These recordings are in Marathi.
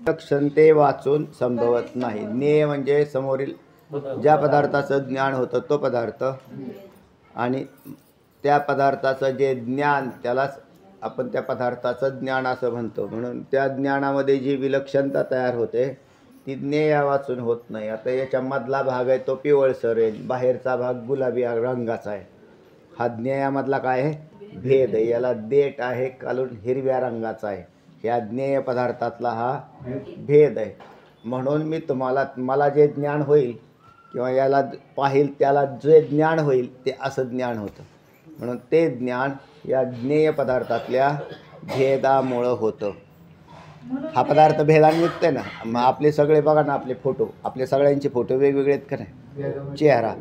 विलक्षणते वाचून संभवत नाही. ज्ञेय म्हणजे समोरील ज्या पदार्थाचं ज्ञान होतं तो पदार्थ, आणि त्या पदार्थाचं जे ज्ञान त्यालाच आपण त्या पदार्थाचं ज्ञान असं म्हणतो. म्हणून त्या ज्ञानामध्ये जी विलक्षणता तयार होते ती ज्ञेय वाचून होत नाही. आता याच्या मधला भाग आहे तो पिवळसर आहे, बाहेरचा भाग गुलाबी रंगाचा आहे. हा ज्ञेयामधला काय आहे? भेद आहे. याला देठ आहे कालून हिरव्या रंगाचा आहे. या ज्ञेय पदार्थातला हा भेद आहे. म्हणून मी तुम्हाला, मला जे ज्ञान होईल किंवा याला पाहिल त्याला जे ज्ञान होईल ते असं ज्ञान होतं. म्हणून ते ज्ञान या ज्ञेय पदार्थातल्या भेदामुळं होतं. हा पदार्थ भेदाने निघतंय ना. मग आपले सगळे बघा ना, आपले फोटो, आपले सगळ्यांचे फोटो वेगवेगळे आहेत का नाही? चेहरा,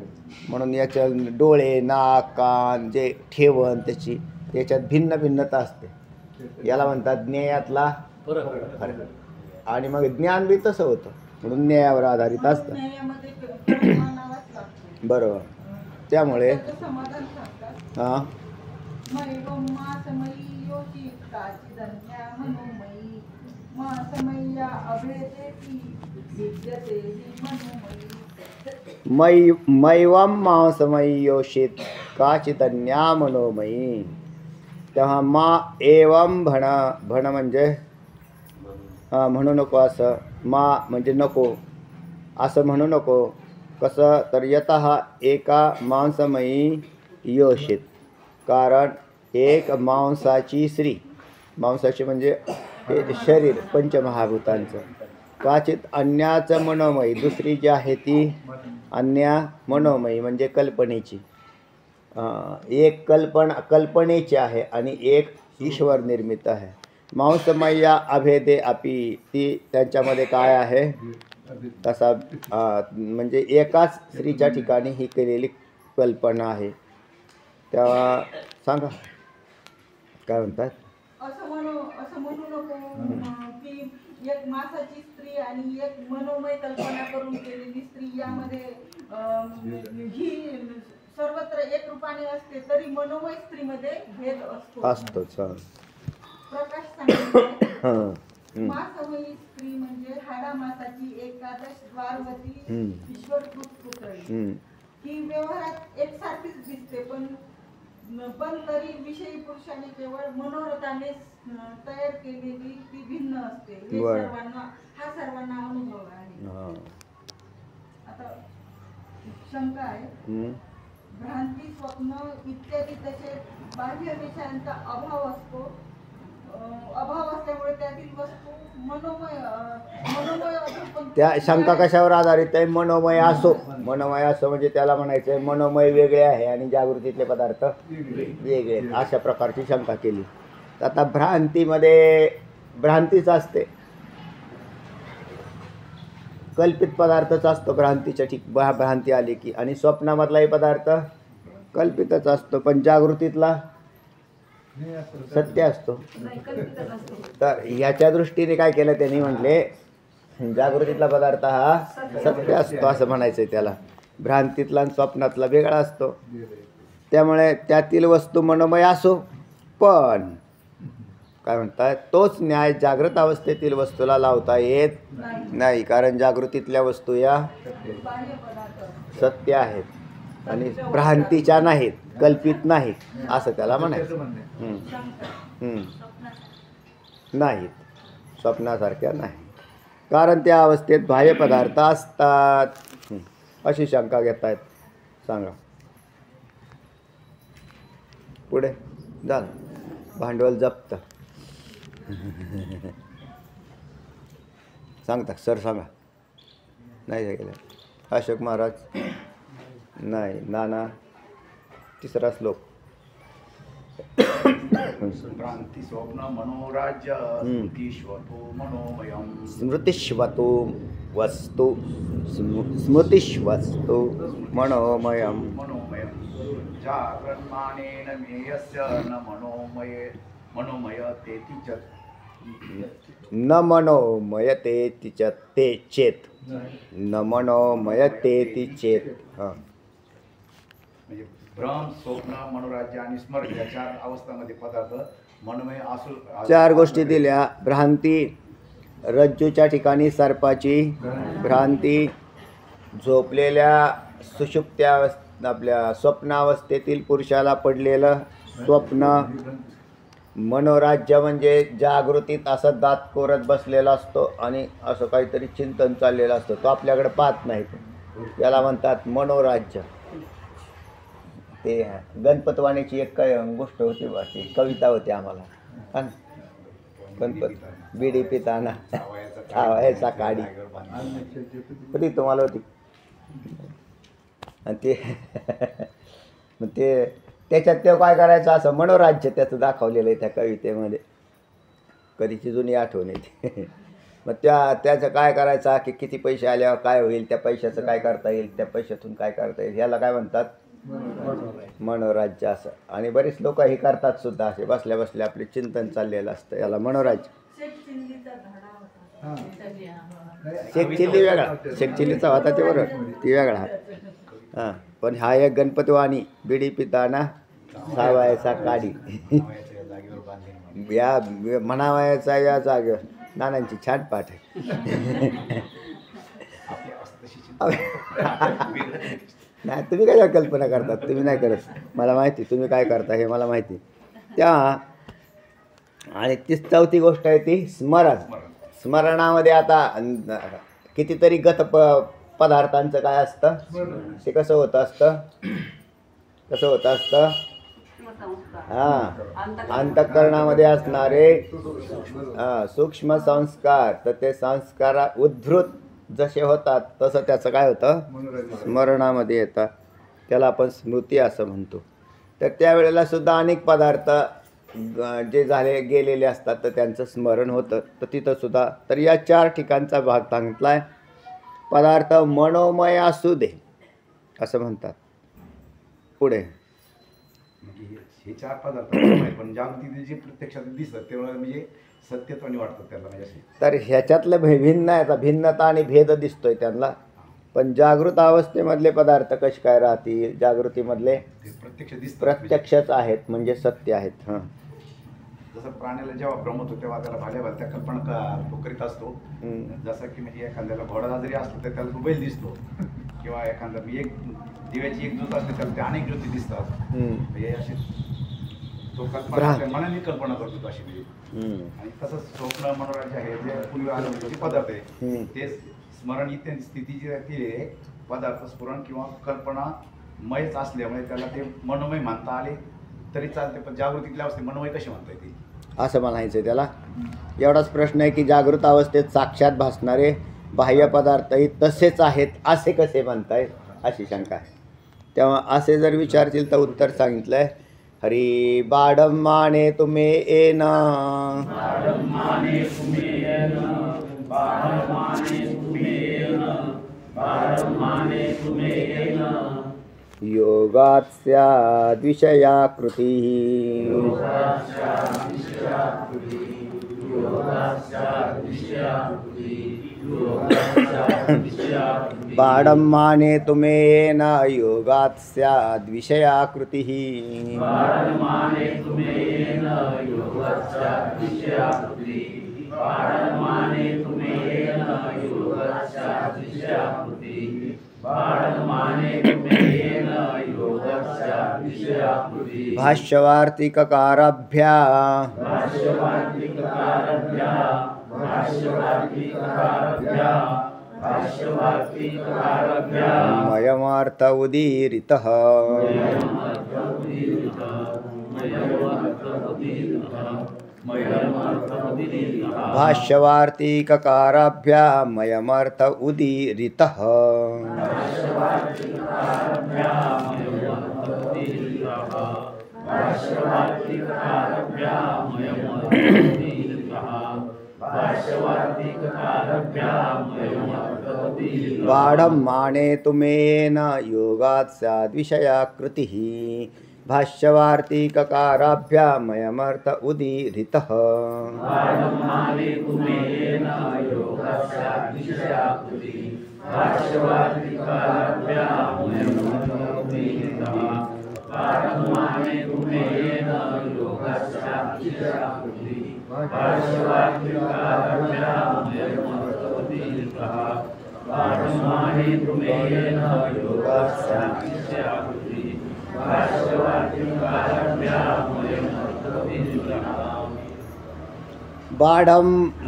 म्हणून याच्या डोळे, नाक, कान, जे ठेवण त्याची याच्यात भिन्न भिन्नता असते. याला म्हणतात ज्ञेयातला फरक. आणि मग ज्ञान बी तसं होतं, म्हणून ज्ञेयावर आधारित असतं. बरोबर. त्यामुळे हां मैवम मांसमयी योषित काचितन्या मनोमयी. तेव्हा मा एवम भण, भण म्हणजे म्हणू नको असं, मा म्हणजे नको असं म्हणू नको. कसं तर यतः एका मांसमयी योषित, कारण एक मांसाची स्त्री, मांसाची म्हणजे शरीर पंचमहाभूतांचं, काचित अन्याचं मनोमयी, दुसरी जी आहे ती अन्या मनोमयी म्हणजे कल्पनेची. एक कल्पनेची आहे आणि एक ईश्वर निर्मित आहे. मांसमय्या अभेदे अपि, ती त्यांच्यामध्ये काय आहे तसा म्हणजे एकाच स्त्रीच्या ठिकाणी ही केलेली कल्पना आहे. तेव्हा सांगा काय म्हणतात. असं म्हणू नको की एक मांसाची स्त्री आणि एक मनोमय कल्पना करून केलेली स्त्री, यामध्ये ही सर्वत्र एक रूपाने असते, तरी मनोमय स्त्रीमध्ये भेद असतोच. प्रकाश सांगितले मांसमयी स्त्री म्हणजे हाडा मासाची एकादश द्वारवती ईश्वरकृत पुतळी. ही व्यवहारात एकसारखीच दिसते, पण तरी विषयी पुरुषाने केवळ मनोरथाने तयार केलेली ती भिन्न असते. हा सर्वांना अनुभव आहे. आता शंका आहे, भ्रांती, स्वप्न इत्यादी तसे बाह्य विषयांचा अभाव असतो. अभाव असल्यामुळे त्यातील वस्तू मनोमय असो. त्या शंका कशावर आधारित आहे? मनोमय असो. मनोमय असो म्हणजे त्याला म्हणायचं आहे मनोमय वेगळे आहे आणि जागृतीतले पदार्थ वेगळे आहेत, अशा प्रकारची शंका केली. आता भ्रांतीमध्ये भ्रांतीच असते, कल्पित पदार्थच असतो भ्रांतीच्या भ्रांती आली की. आणि स्वप्नामधलाही पदार्थ कल्पितच असतो, पण जागृतीतला सत्य असतो. तर ह्याच्या दृष्टीने काय केलं त्यांनी, म्हटले जागृतीतला पदार्थ हा सत्य असतो असं म्हणायचं त्याला. भ्रांतीतला आणि स्वप्नातला वेगळा असतो. त्यामुळे त्यातील वस्तू मनोमय असो, पण काय म्हणतात तोच न्याय जागृत अवस्थेतील वस्तूला लावता येत नाही, कारण जागृतीतल्या वस्तू या सत्य आहेत आणि भ्रांतीच्या नाहीत, कल्पित नाहीत असं त्याला म्हणायचं. नाहीत, स्वप्नासारख्या नाही, कारण त्या अवस्थेत बाह्य पदार्थ असतात. अशी शंका घेत आहेत. सांगा पुढे. झालं, भांडवल जप्त. सांगता सर, सांगा. नाही गेलं अशोक महाराज, नाही नाना. तिसरा श्लोक. भ्रांती स्वप्न मनोराज्य स्मृतिश्वतो मनोमयम्. स्मृतिश्वतो वस्तु स्मृतिश्वस्तु मनोमयम्. जागृन्मानेन ज्ञेयस्य न मनोमयतेति च. न मनोमयतेति च ते चेत. न मनोमयतेति चेत. म्हणजे भ्रम, स्वप्न, मनोराज्य आणि स्मरण या चार अवस्थांमध्ये पदार्थ मनोमय असू. चार गोष्टी दिल्या. भ्रांती, रज्जूच्या ठिकाणी सर्पाची भ्रांती, झोपलेल्या सुषुप्त्या आपल्या स्वप्नावस्थेतील पुरुषाला पडलेलं स्वप्न, मनोराज्य म्हणजे जागृतीत असं दात कोरत बसलेला असतो आणि असं काहीतरी चिंतन चाललेलं असतं, तो आपल्याकडे पाहत नाही, याला म्हणतात मनोराज्य. ते गणपतवाणीची एक काय गोष्ट होती बा, ती कविता होती आम्हाला, हा ना? गणपत बिडी पिताना खावायचा काडी होती, तुम्हाला होती. आणि मग ते त्याच्यात ते काय करायचं, असं मनोराज्य त्याचं दाखवलेलं आहे त्या कवितेमध्ये. कधीची जुनी आठवण येते. मग त्याचं काय करायचं, की किती पैसे आल्यावर काय होईल, त्या पैशाचं काय करता येईल, त्या पैशातून काय करता येईल, ह्याला काय म्हणतात मनोराज्य असं. आणि बरेच लोक हे करतात सुद्धा, असे बसल्या बसल्या आपले चिंतन चाललेलं असतं, याला मनोराज्य. शेख चिल्ली वेगळा, शेख चिल्लीचा होता ते बरोबर, ती वेगळा. हां, पण हा एक गणपतवाणी, बिडी पिताना सावायचा काडी, या म्हणावायचा या जागेवर. नानांची छान पाठ आहे. नाही, तुम्ही काय कल्पना करतात, तुम्ही नाही करत, मला माहिती तुम्ही काय करता हे मला माहिती. त्या आणि ती चौथी गोष्ट आहे ती स्मरण. स्मरणामध्ये आता कितीतरी पदार्थांचं काय असतं, ते कसं होतं असतं, कसं होतं असतं. हां, अंतःकरणामध्ये असणारे सूक्ष्म संस्कार, तर ते संस्कार उद्धृत जसे होतात तसं त्याचं काय होतं स्मरणामध्ये येतं, त्याला आपण स्मृती असं म्हणतो. तर त्यावेळेला सुद्धा अनेक पदार्थ जे झाले गेलेले असतात तर त्यांचं स्मरण होतं. तर तिथं सुद्धा तर या 4 ठिकाणचा भाग सांगितला आहे. पदार्थ मनोमय असू दे असं म्हणतात. पुढे हे 4 पदार्थ पण जागृती जे प्रत्यक्षात दिसतात तेव्हा म्हणजे सत्यत्वाने वाटतात त्याला, म्हणजे असे. तर ह्याच्यातलं भिन्न आहे, भिन्नता आणि भेद दिसतोय त्यांना. पण जागृत अवस्थेमधले पदार्थ कसे काय राहतील, जागृतीमधले प्रत्यक्ष दिसतात, प्रत्यक्षच आहेत म्हणजे सत्य आहेत. हां, जसं प्राण्याला जेव्हा भ्रम होतो तेव्हा त्याला भाल्या त्या कल्पना तो करीत असतो. जसं की म्हणजे एखाद्याला घोडा जरी असतो तर त्याला तो बैल दिसतो, किंवा एखादा एक दिव्याची एक ज्योत असते त्याला ते अनेक ज्योती दिसतात. म्हणजे असे तो कल्पना मनाने कल्पना करतो अशी म्हणजे. आणि तसंच स्वप्न मनोराज्य आहे जे पूर्वी आले पदार्थ आहे, ते स्मरण इत्यादी स्थिती जी ती पदार्थ स्फुरण किंवा कल्पनामयच असल्यामुळे त्याला ते मनोमय म्हणता आले तरी चालते. पण जागृतीतल्या अवस्थेत मनोमय कशी म्हणता येते असं म्हणायचं आहे त्याला. एवढाच प्रश्न आहे की जागृत अवस्थेत साक्षात भासणारे बाह्य पदार्थही तसेच आहेत असे कसे म्हणताय, अशी शंका आहे. तेव्हा असे जर विचारतील तर उत्तर सांगितलं आहे, हरी बाडम्माने तुम्हे येन, योगात् स्याद् विषयाकृतिः, बाडम्माने तुम्हे येन योगात् स्याद् विषयाकृतिः, भाष्यवार्तिककाराभ्या मयमर्थ उदीरितः, भाष्यवार्तिककाराभ्या मयमर्थ उदीरितः, बाढम्माने तुमेन योगात् स्याद् विषयाकृतिः, भाष्यवार्तिककाराभ्यामयमर्थ उदीरितः, बाढं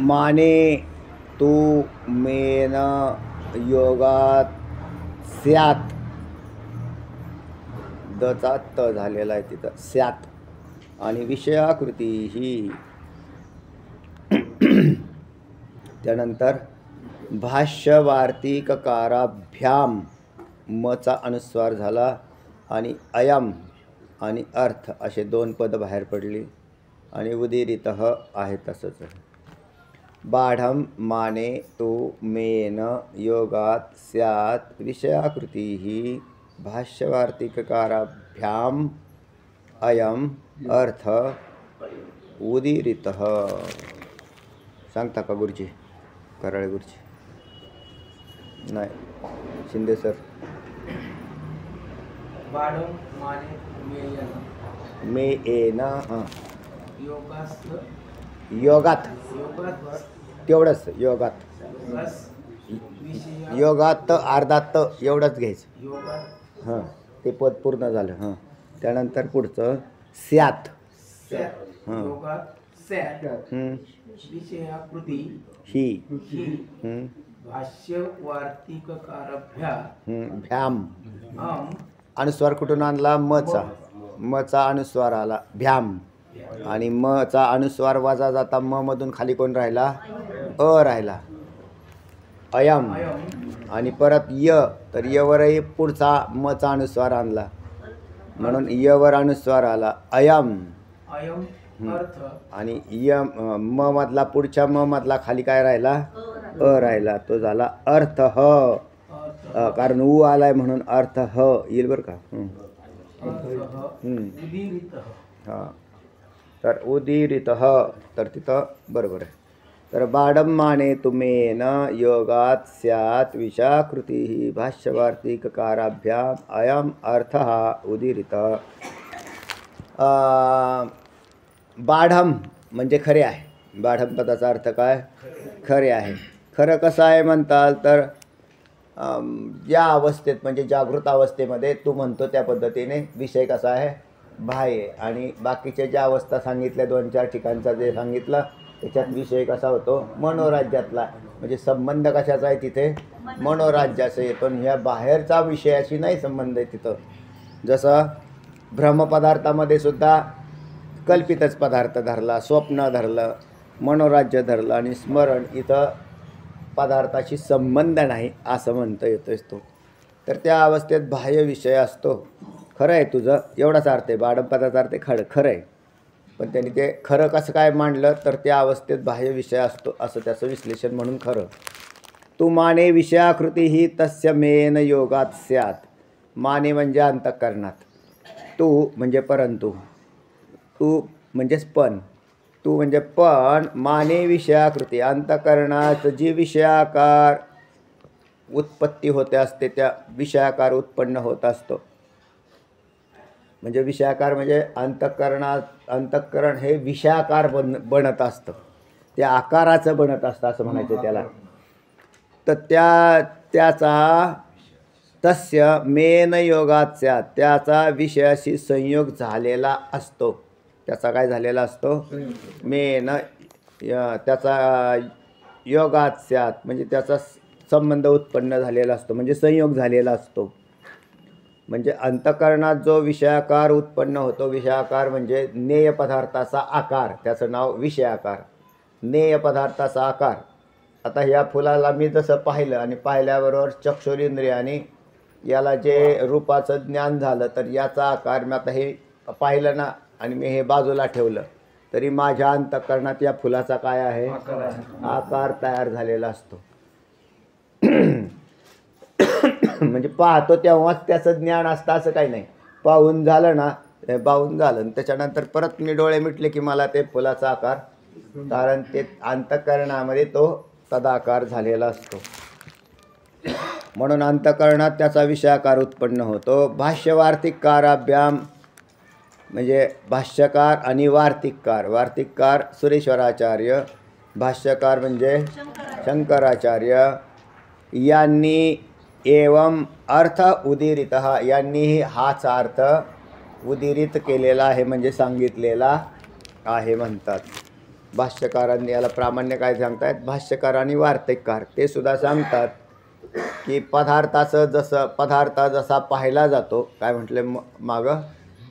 माने तू मेन योगात स्यात्. दचा त झालेला आहे तिथं स्यात्. आणि विषयाकृती ही त्यानंतर भाष्य वार्तिककाराभ्याम मचा अनुस्वार झाला आणि अयम आणि अर्थ असे दोन पद बाहेर पडली आणि उदीरितः आहे तसंच. बाढं माने तू मेन योगात स्यात् विषयाकृती भाष्यवार्तिककाराभ्याम अयम अर्थ उदीरितः. सांगता का गुरुजी? कराळे गुरुजी? नाही, शिंदे सर. बाढं माने मेयन मे एन हां योगास्त योगात योगात तेवढंच योगात. योगास विषया योगात अर्धात एवढंच घ्यायचं. योगात हां ते पद पूर्ण झालं. हां त्यानंतर पुढचं स्यात्. स्यात् हां. योगात स्यात् हं, विषयाकृती ही ही हं, भाष्य वार्तिककाराभ्या भ्याम. अम अनुस्वार कुठून आणला? मचा. मचा अनुस्वार आला भ्याम. आणि मचा अनुस्वार वाजा जाता म मधून खाली कोण राहिला? अ राहिला. अयम. अयम आणि परत य, तर यवरही पुढचा मचा अनुस्वार आणला म्हणून यवर अनुस्वार आला अयम. अयम अर्थ आणि य म मधला पुढच्या म मधला खाली काय राहिला? अ राहिला. तो झाला अर्थ ह. अर्थ कारण उ आलाय म्हणून अर्थ ह येईल बरं का. अर्थ उदीरितः. हां तर उदीरितः तर तिथं बरोबर आहे. तर बाढं माने तुमेन योगात स्यात् विषयाकृती भाष्यवार्तिककाराभ्याम अयम अर्थ उदीरितः. बाढं म्हणजे खरे आहे. बाढं पदाचा अर्थ काय? खरे आहे. खरं कसं आहे म्हणताल तर या अवस्थेत म्हणजे जागृत अवस्थेमध्ये तू म्हणतो त्या पद्धतीने विषय कसा आहे? बाह्य. आणि बाकीच्या ज्या अवस्था सांगितल्या 2-4 ठिकाणचा जे सांगितलं त्याच्यात विषय कसा होतो? मनोराज्यातला. म्हणजे संबंध कशाचा आहे तिथे? मनोराज्याचा येतो. ह्या बाहेरचा विषयाशी नाही संबंध आहे तिथं. जसं भ्रमपदार्थामध्ये सुद्धा कल्पितच पदार्थ धरला, स्वप्न धरलं, मनोराज्य धरलं आणि स्मरण इथं पदार्थाशी संबंध नाही असं म्हणता येतोच तो. तर त्या अवस्थेत बाह्य विषय असतो. खरं आहे तुझं, एवढाच अर्थ आहे. बाढं पदाचा अर्थ खरं आहे. पण त्यांनी ते खरं कसं काय मांडलं तर त्या अवस्थेत बाह्य विषय असतो असं त्याचं विश्लेषण म्हणून खरं. तू माने विषयाकृती ही तस्य मेन योगात स्यात्. माने म्हणजे अंतःकरणात. तू म्हणजे परंतु. तू म्हणजेच पण. तू म्हणजे पण माने विषयाकृती अंतःकरणात जी विषयाकार उत्पत्ती होते असते त्या विषयाकार उत्पन्न होत असतो. म्हणजे विषयाकार म्हणजे अंतःकरण हे विषयाकार बनत असतं. त्या आकाराचं बनत असतं असं म्हणायचं त्याला. तर त्याचा तस्य मेन योगात स्यात्. त्याचा विषयाशी संयोग झालेला असतो. त्याचा काय झालेला असतो? मेन त्याचा योगात स्यात् म्हणजे त्याचा संबंध उत्पन्न झालेला असतो. म्हणजे संयोग झालेला असतो. म्हणजे अंतःकरणात जो विषयाकार उत्पन्न होतो. विषयाकार म्हणजे ज्ञेय पदार्थाचा आकार. त्याचं नाव विषयाकार. ज्ञेय पदार्थाचा आकार. आता ह्या फुलाला मी जसं पाहिलं आणि पाहिल्याबरोबर चक्षुरेंद्रियाने याला जे रूपाचं ज्ञान झालं तर याचा आकार मी आता हे पाहिलं ना आणि मी हे बाजूला ठेवलं तरी माझ्या अंतःकरणात या फुलाचा काय आहे? आकार तयार झालेला असतो. म्हणजे पाहतो तेव्हाच त्याचं ज्ञान असतं असं काही नाही. पाहून झालं ना, पाहून झालं आणि त्याच्यानंतर परत मी डोळे मिटले की मला ते फुलाचा आकार, कारण ते अंतःकरणामध्ये तो तदाकार झालेला असतो. म्हणून अंतःकरणात त्याचा विषयाकार उत्पन्न होतो. भाष्यवार्तिक काराभ्याम म्हणजे भाष्यकार आणि वार्तिककार. वार्तिककार सुरेश्वराचार्य, भाष्यकार म्हणजे शंकराचार्य यांनी एवं अर्थ उदीरित, यांनीही हाच अर्थ उदीरित केलेला आहे म्हणजे सांगितलेला आहे म्हणतात. भाष्यकारांनी याला प्रामाण्य काय सांगतायत, भाष्यकार आणि वार्तिककार ते सुद्धा सांगतात की पदार्थ जसा पाहिला जातो, काय म्हटले मागं,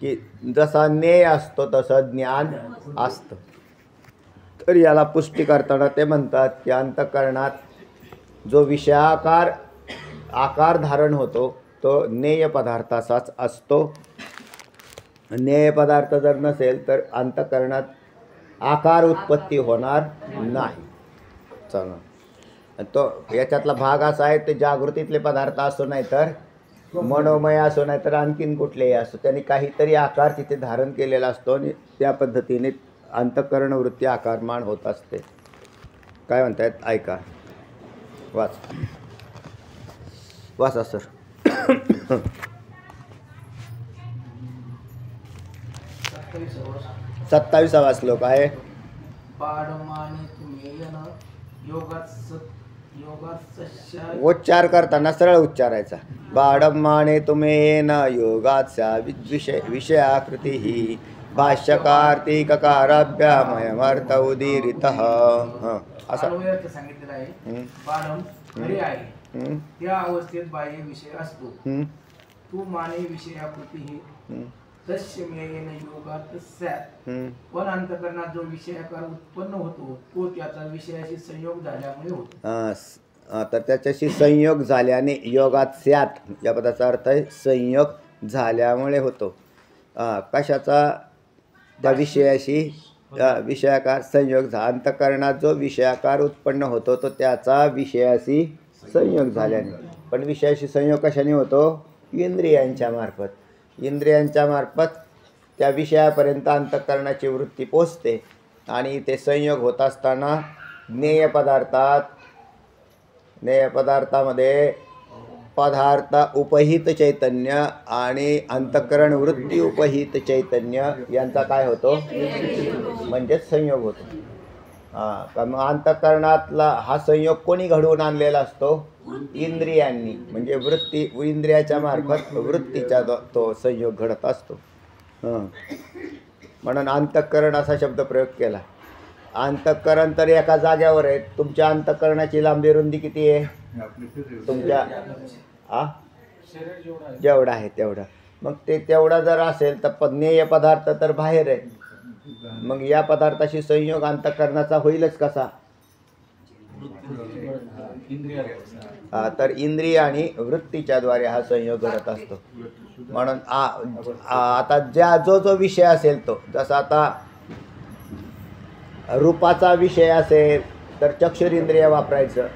की जसा ज्ञेय असतो तसं ज्ञान असतं. तर याला पुष्टी करताना ते म्हणतात की अंतःकरणात जो विषयाकार आकार धारण होतो तो ज्ञेय पदार्थाचाच असतो. ज्ञेय पदार्थ जर नसेल तर अंतःकरणात आकार उत्पत्ती होणार नाही. चला, तो याच्यातला भाग असा आहे, ते जागृतीतले पदार्थ असो नाही तर मनोमय असो नाही तर आणखीन कुठलेही असो, त्यांनी काहीतरी आकार तिथे धारण केलेला असतो आणि त्या पद्धतीने अंतःकरण वृत्ती आकारमान होत असते. काय म्हणतायत ऐका, वाचा सर. 27वा श्लोक आहे. पाडमाने तुमेयन उच्चार करताना सरळ उच्चारायचा. बाडमाने तुमेन योगाच्या विषयाकृती ही भाष्यकार्तिककाराभ्यामयमर्थ उदीरित. असा सांगितलेलं आहे. पाडम खरे आहे, त्या अवस्थेत बाह्य विषय असतो. तू माने विषयाकृती ही तस्यमेन योगात स्यात्. पण अंतःकरणात जो विषयाकार उत्पन्न होतो तो त्याचा विषयाशी संयोग झाल्यामुळे होतो. तर त्याच्याशी संयोग झाल्याने योगात स्यात् या पदाचा अर्थ आहे संयोग झाल्यामुळे होतो. कशाचा, त्या विषयाशी विषयाकार संयोग अंतःकरणात जो विषयाकार उत्पन्न होतो तो त्याचा विषयाशी संयोग झाल्याने. पण विषयाशी संयोग कशाने होतो, इंद्रियांच्या मार्फत. इंद्रियांच्या मार्फत त्या विषयापर्यंत अंतःकरणाची वृत्ती पोचते आणि ते संयोग होत असताना ज्ञेय पदार्थामध्ये पदार्थ उपहित चैतन्य आणि अंतःकरण वृत्ती उपहित चैतन्य यांचा काय होतो, म्हणजेच संयोग होतो. मग अंतःकरणातला हा संयोग कोणी घडवून आणलेला असतो, इंद्रियांनी. म्हणजे वृत्ती, इंद्रियाच्या मार्फत वृत्तीचा तो संयोग घडत असतो. म्हणून अंतःकरण असा शब्द प्रयोग केला. अंतःकरण तर एका जाग्यावर आहे. तुमच्या अंतःकरणाची लांबी रुंदी किती आहे, तुमच्या जेवढा आहे तेवढा. मग ते तेवढा जर असेल तर ज्ञेय पदार्थ तर बाहेर आहे. मग या पदार्थाशी संयोग अंतःकरणाचा होईलच कसा, तर इंद्रिय आणि वृत्तीच्या द्वारे हा संयोग घडत असतो. म्हणून आता जो विषय असेल तो, जसा आता रूपाचा विषय असेल तर चक्षुरेंद्रिय वापरायचं.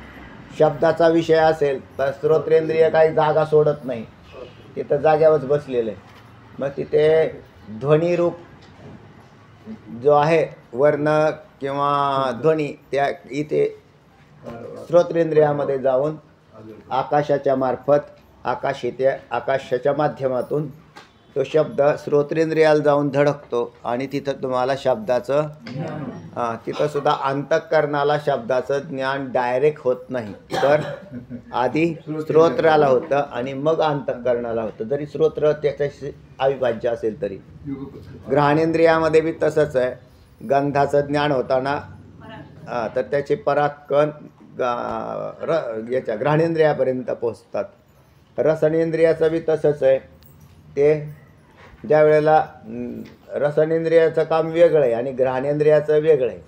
शब्दाचा विषय असेल तर श्रोत्रेंद्रिय काही जागा सोडत नाही, तिथं जाग्यावरच बसलेलं आहे. मग तिथे ध्वनिरूप जो आहे वर्ण किंवा ध्वनी, त्या इथे श्रोत्रेंद्रियामध्ये जाऊन आकाशाच्या मार्फत आकाशाच्या माध्यमातून तो शब्द श्रोत्रेंद्रियाला जाऊन धडकतो आणि तिथं तुम्हाला शब्दाचं तिथं सुद्धा अंतःकरणाला शब्दाचं ज्ञान डायरेक्ट होत नाही, तर आधी श्रोत्राला होतं आणि मग अंतःकरणाला होतं. जरी श्रोत्र त्याच्याशी अविभाज्य असेल तरी. घ्राणेंद्रियामध्ये बी तसंच आहे. गंधाचं ज्ञान होताना तर त्याचे पराकण याच्या घ्राणेंद्रियापर्यंत पोचतात. रसनेंद्रियाचं बी तसंच आहे. ते ज्या वेळेला रसनेंद्रियाचं काम वेगळं आहे आणि घ्राणेंद्रियाचं वेगळं आहे.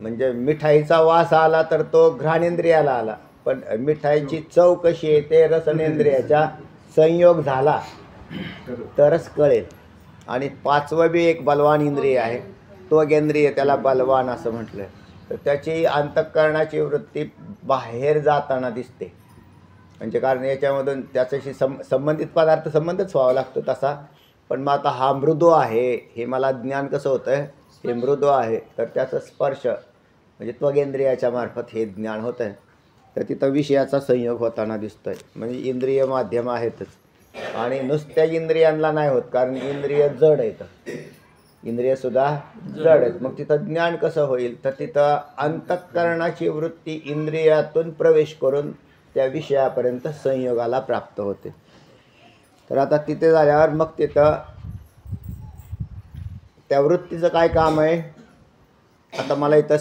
म्हणजे मिठाईचा वास आला तर तो घ्राणेंद्रियाला आला, पण मिठाईची चव कशी आहे ते रसनेंद्रियाचा संयोग झाला तरच कळेल. आणि 5वं बी एक बलवान इंद्रिय आहे, त्वगेंद्रिय, त्याला बलवान असं म्हटलं. तर त्याची अंतःकरणाची वृत्ती बाहेर जाताना दिसते. म्हणजे कारण याच्यामधून त्याच्याशी संबंधित पदार्थ संबंधच व्हावा लागतो तसा. पण मग आता हा मृदू आहे, हे मला ज्ञान कसं होतं आहे, हे मृदू आहे, तर त्याचा स्पर्श म्हणजे त्वगेंद्रियाच्या मार्फत हे ज्ञान होतं आहे. तर तिथं विषयाचा संयोग होताना दिसतो आहे. म्हणजे इंद्रिय माध्यम आहेतच. आणि नुसत्या इंद्रियांना नाही होत, कारण इंद्रिय जड आहेत, इंद्रिय सुद्धा जड आहेत. मग तिथं ज्ञान कसं होईल? तर तिथं अंतःकरणाची वृत्ती इंद्रियातून प्रवेश करून त्या विषयापर्यंत संयोगाला प्राप्त होते. तर आता तिथे झाल्यावर मग तिथं त्या वृत्तीचं काय काम आहे? आता मला इथं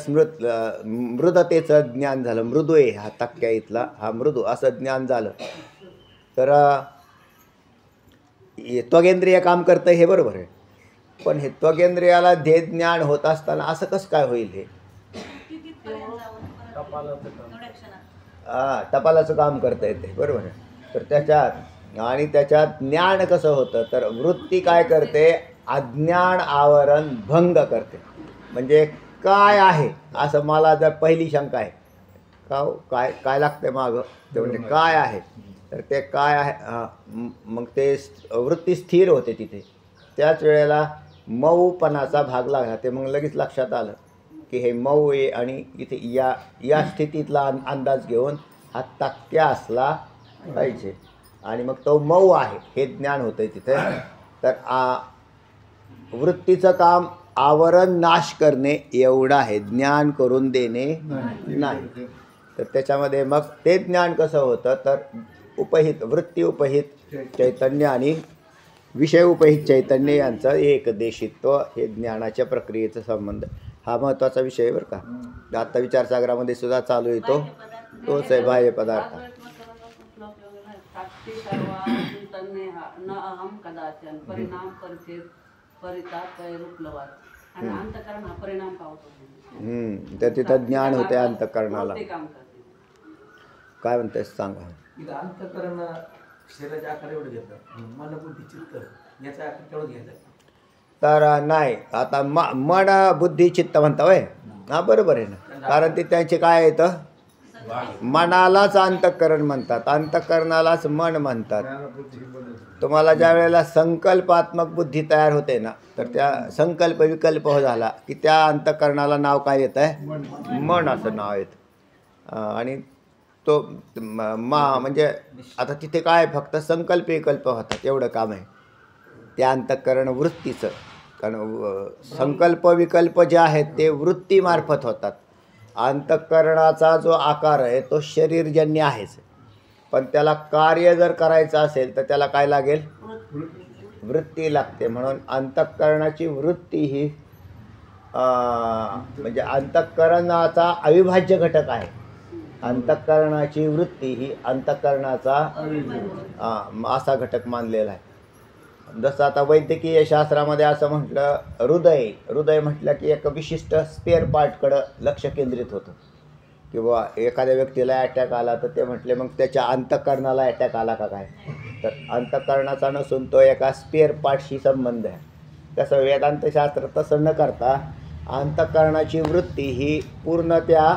मृदतेचं ज्ञान झालं, मृदू आहे हा तक्क्या इथला, हा मृदू असं ज्ञान झालं. तर त्वगेंद्रिय काम करतं हे बरोबर आहे, पण हे त्वगेंद्रियाला ध्येय ज्ञान होत असताना असं कसं काय होईल? हे टपालाचं काम करता येते, बरोबर आहे. तर त्याच्यात ज्ञान कसं होतं? तर वृत्ती काय करते? अज्ञान आवरण भंग करते. म्हणजे काय आहे असं मला जर पहिली शंका आहे का काय काय लागते मागं, ते म्हणजे काय आहे, तर ते काय आहे मग ते वृत्ती स्थिर होते तिथे. त्याच वेळेला मऊपणाचा भाग लागला, ते मग लगेच लक्षात आलं की हे मऊ आहे आणि इथे या स्थितीतला अंदाज घेऊन हा तक्क्या असला पाहिजे, आणि मग तो मऊ आहे हे ज्ञान होतं तिथे. तर वृत्तीचं काम आवरण नाश करणे एवढं आहे, ज्ञान करून देणे नाही. तर त्याच्यामध्ये मग ते ज्ञान कसं होतं? तर उपहित वृत्ती उपहित चैतन्य आणि विषय उपहित चैतन्य यांचं एकदेशित्व हे ज्ञानाच्या प्रक्रियेचा संबंध, हा महत्त्वाचा विषय आहे बरं का. आता विचारसागरामध्ये सुद्धा चालू येतो तोच आहे बाह्य पदार्थ. तर तिथं ज्ञान होते अंतःकरणाला. काय म्हणतेस सांगा? इथं अंतःकरण शरीराच्या आकार एवढं घेतं, मन बुद्धी चित्त याचा आकार तेवढं घ्यायचं. तर नाही, आता मन बुद्धी चित्त म्हणता वय, हा बरोबर आहे ना, कारण ते त्यांचे काय येतं? मनालाच अंतःकरण म्हणतात, अंतःकरणालाच मन म्हणतात. तुम्हाला ज्या वेळेला संकल्पात्मक बुद्धी तयार होते ना, तर त्या संकल्प विकल्प झाला की त्या अंतःकरणाला नाव काय येतं आहे? मन असं नाव येतं. आणि तो म्हणजे आता तिथे काय फक्त संकल्प विकल्प होतात एवढं काम आहे त्या अंतःकरण वृत्तीचं. कारण संकल्प विकल्प जे आहेत ते वृत्तीमार्फत होतात. अंतःकरणाचा जो आकार आहे तो शरीरजन्य आहेच, पण त्याला कार्य जर करायचं असेल तर त्याला काय लागेल? वृत्ती लागते. म्हणून अंतःकरणाची वृत्ती ही म्हणजे अंतःकरणाचा अविभाज्य घटक आहे. अंतःकरणाची वृत्ती ही अंतःकरणाचा असा घटक मानलेला आहे. जसं आता वैद्यकीय शास्त्रामध्ये असं म्हटलं, हृदय म्हटलं की एक विशिष्ट स्पेअर पार्टकडं लक्ष केंद्रित होतं. किंवा एखाद्या व्यक्तीला अटॅक आला तर ते म्हटले मग त्याच्या अंतःकरणाला अटॅक आला का काय? तर अंतःकरणाचा नसून तो एका स्पेअर पार्टशी संबंध आहे. तसं वेदांतशास्त्र तसं न करता अंतःकरणाची वृत्ती ही पूर्ण त्या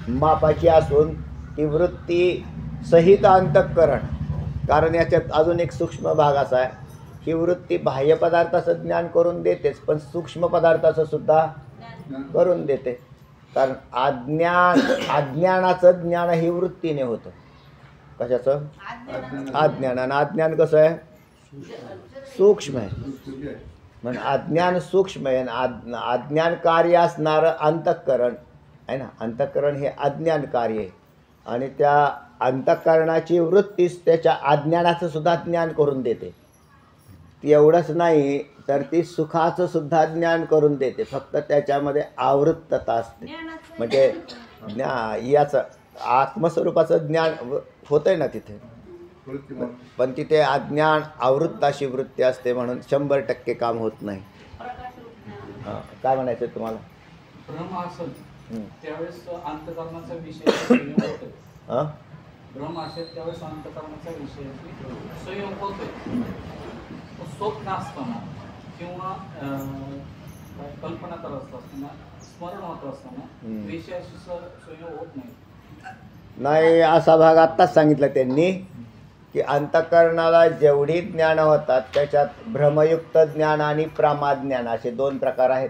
मापाची असून ती वृत्ती सहित अंतःकरण. कारण याच्यात अजून एक सूक्ष्म भाग असा आहे, ही वृत्ती बाह्य पदार्थाचं ज्ञान करून देतेच, पण सूक्ष्म पदार्थाचं सुद्धा करून देते. कारण अज्ञानाचं ज्ञान ही वृत्तीने होतं. कशाचं? अज्ञान. आणि अज्ञान कसं आहे? सूक्ष्म आहे. म्हणजे अज्ञान सूक्ष्म आहे आणि अज्ञान कार्य असणारं अंतःकरण आहे ना. अंतःकरण हे अज्ञान कार्य आहे आणि त्या अंतःकरणाची वृत्तीच त्याच्या अज्ञानाचं सुद्धा ज्ञान करून देते. एवढंच नाही तर ती सुखाचं सुद्धा ज्ञान करून देते, फक्त त्याच्यामध्ये आवृत्तता असते. म्हणजे याचं आत्मस्वरूपाचं ज्ञान होतंय ना तिथे, पण तिथे अज्ञान आवृत्ताशी वृत्ती असते, म्हणून 100% काम होत नाही. हां, काय म्हणायचं तुम्हाला? भ्रम असेल त्यावेळेस अंतःकरणाचा विषय संयोग होतोय. हां, भ्रम असेल त्यावेळेस अंतःकरणाचा विषय संयोग होतोय. स्वप्न असताना किंवा कल्पना करत असताना, स्मरण होत असताना विषयाशी संयोग होत नाही. असा भाग आत्ताच सांगितला त्यांनी की अंतःकरणाला जेवढी ज्ञान होतात त्याच्यात भ्रमयुक्त ज्ञान आणि प्रामाज्ञान असे 2 प्रकार आहेत.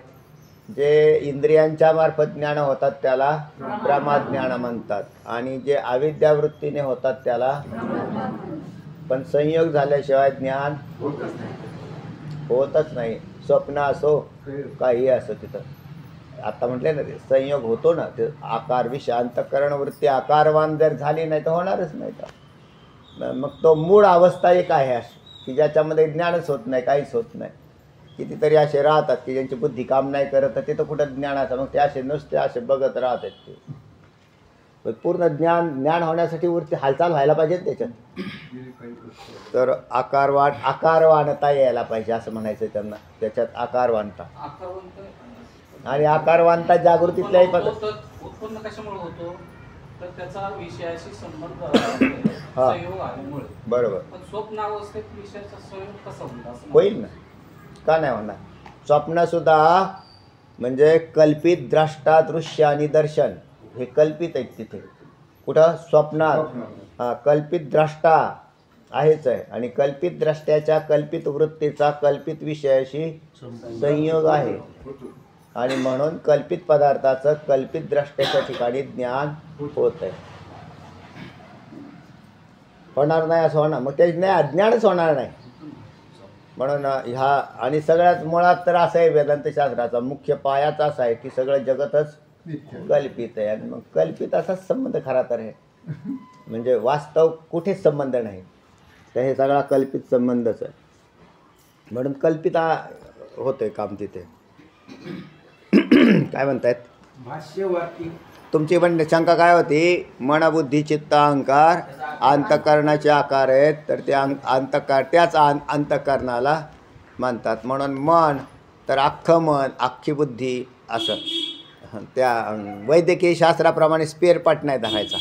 जे इंद्रियांच्या मार्फत ज्ञान होतात त्याला प्रामाज्ञान म्हणतात, आणि जे अविद्यावृत्तीने होतात त्याला पण संयोग झाल्याशिवाय ज्ञान होतच नाही. स्वप्न असो काही असो तिथं आता म्हटले ना ते संयोग होतो ना, ते आकार विषय अंतःकरण वृत्ती आकारवान जर झाली नाही तर होणारच नाही. तर मग तो मूळ अवस्था एक आहे अशी की ज्याच्यामध्ये ज्ञानच होत नाही, काहीच होत नाही. कितीतरी असे राहतात की ज्यांची बुद्धी काम नाही करत तर तिथं कुठं ज्ञानाचं, मग ते असे नुसते असे बघत राहतात. ते पण पूर्ण ज्ञान होण्यासाठी वृत्ती हालचाल व्हायला पाहिजे त्याच्यात. तर आकारवानता यायला पाहिजे असं म्हणायचं त्यांना. त्याच्यात आकारवानता आणि आकारवानता जागृतीतल्याही उत्पन्न कशामुळे होतो तर त्याचा विषयाशी संबंध संयोग आल्यामुळे. बरोबर. पण स्वप्नावस्थेत विषयाचा संयोग कसा होईल? होईल ना, का नाही होणार. स्वप्नसुद्धा म्हणजे कल्पित द्रष्टा दृश्य आणि दर्शन हे कल्पित आहेत तिथे. कुठं? स्वप्नात. हां, कल्पित द्रष्टा आहेच आहे आणि कल्पित द्रष्ट्याच्या कल्पित वृत्तीचा कल्पित विषयाशी संयोग आहे आणि म्हणून कल्पित पदार्थाचं कल्पित द्रष्ट्याच्या ठिकाणी ज्ञान होत आहे. होणार नाही असं होणार, मग ते अज्ञानच होणार नाही. म्हणून ह्या आणि सगळ्यात मुळात तर असं आहे वेदांतशास्त्राचा मुख्य पायाच असा आहे की सगळं जगतच कल्पित आहे आणि मग कल्पित असाच संबंध खरा तर आहे. म्हणजे वास्तव कुठेच संबंध नाही, तर हे सगळा कल्पित संबंधच आहे. म्हणून कल्पित होतंय काम तिथे. काय म्हणतायत? भाष्यवाक्य तुमची पण शंका काय होती? मनबुद्धी चित्त अहंकार अंतःकरणाचे आकार आहेत, तर ते त्याच अंतःकरणाला मानतात. म्हणून मन तर अख्खं मन अख्खी बुद्धी असं. त्या वैद्यकीय शास्त्राप्रमाणे स्पेअर पार्ट नाही धरायचा.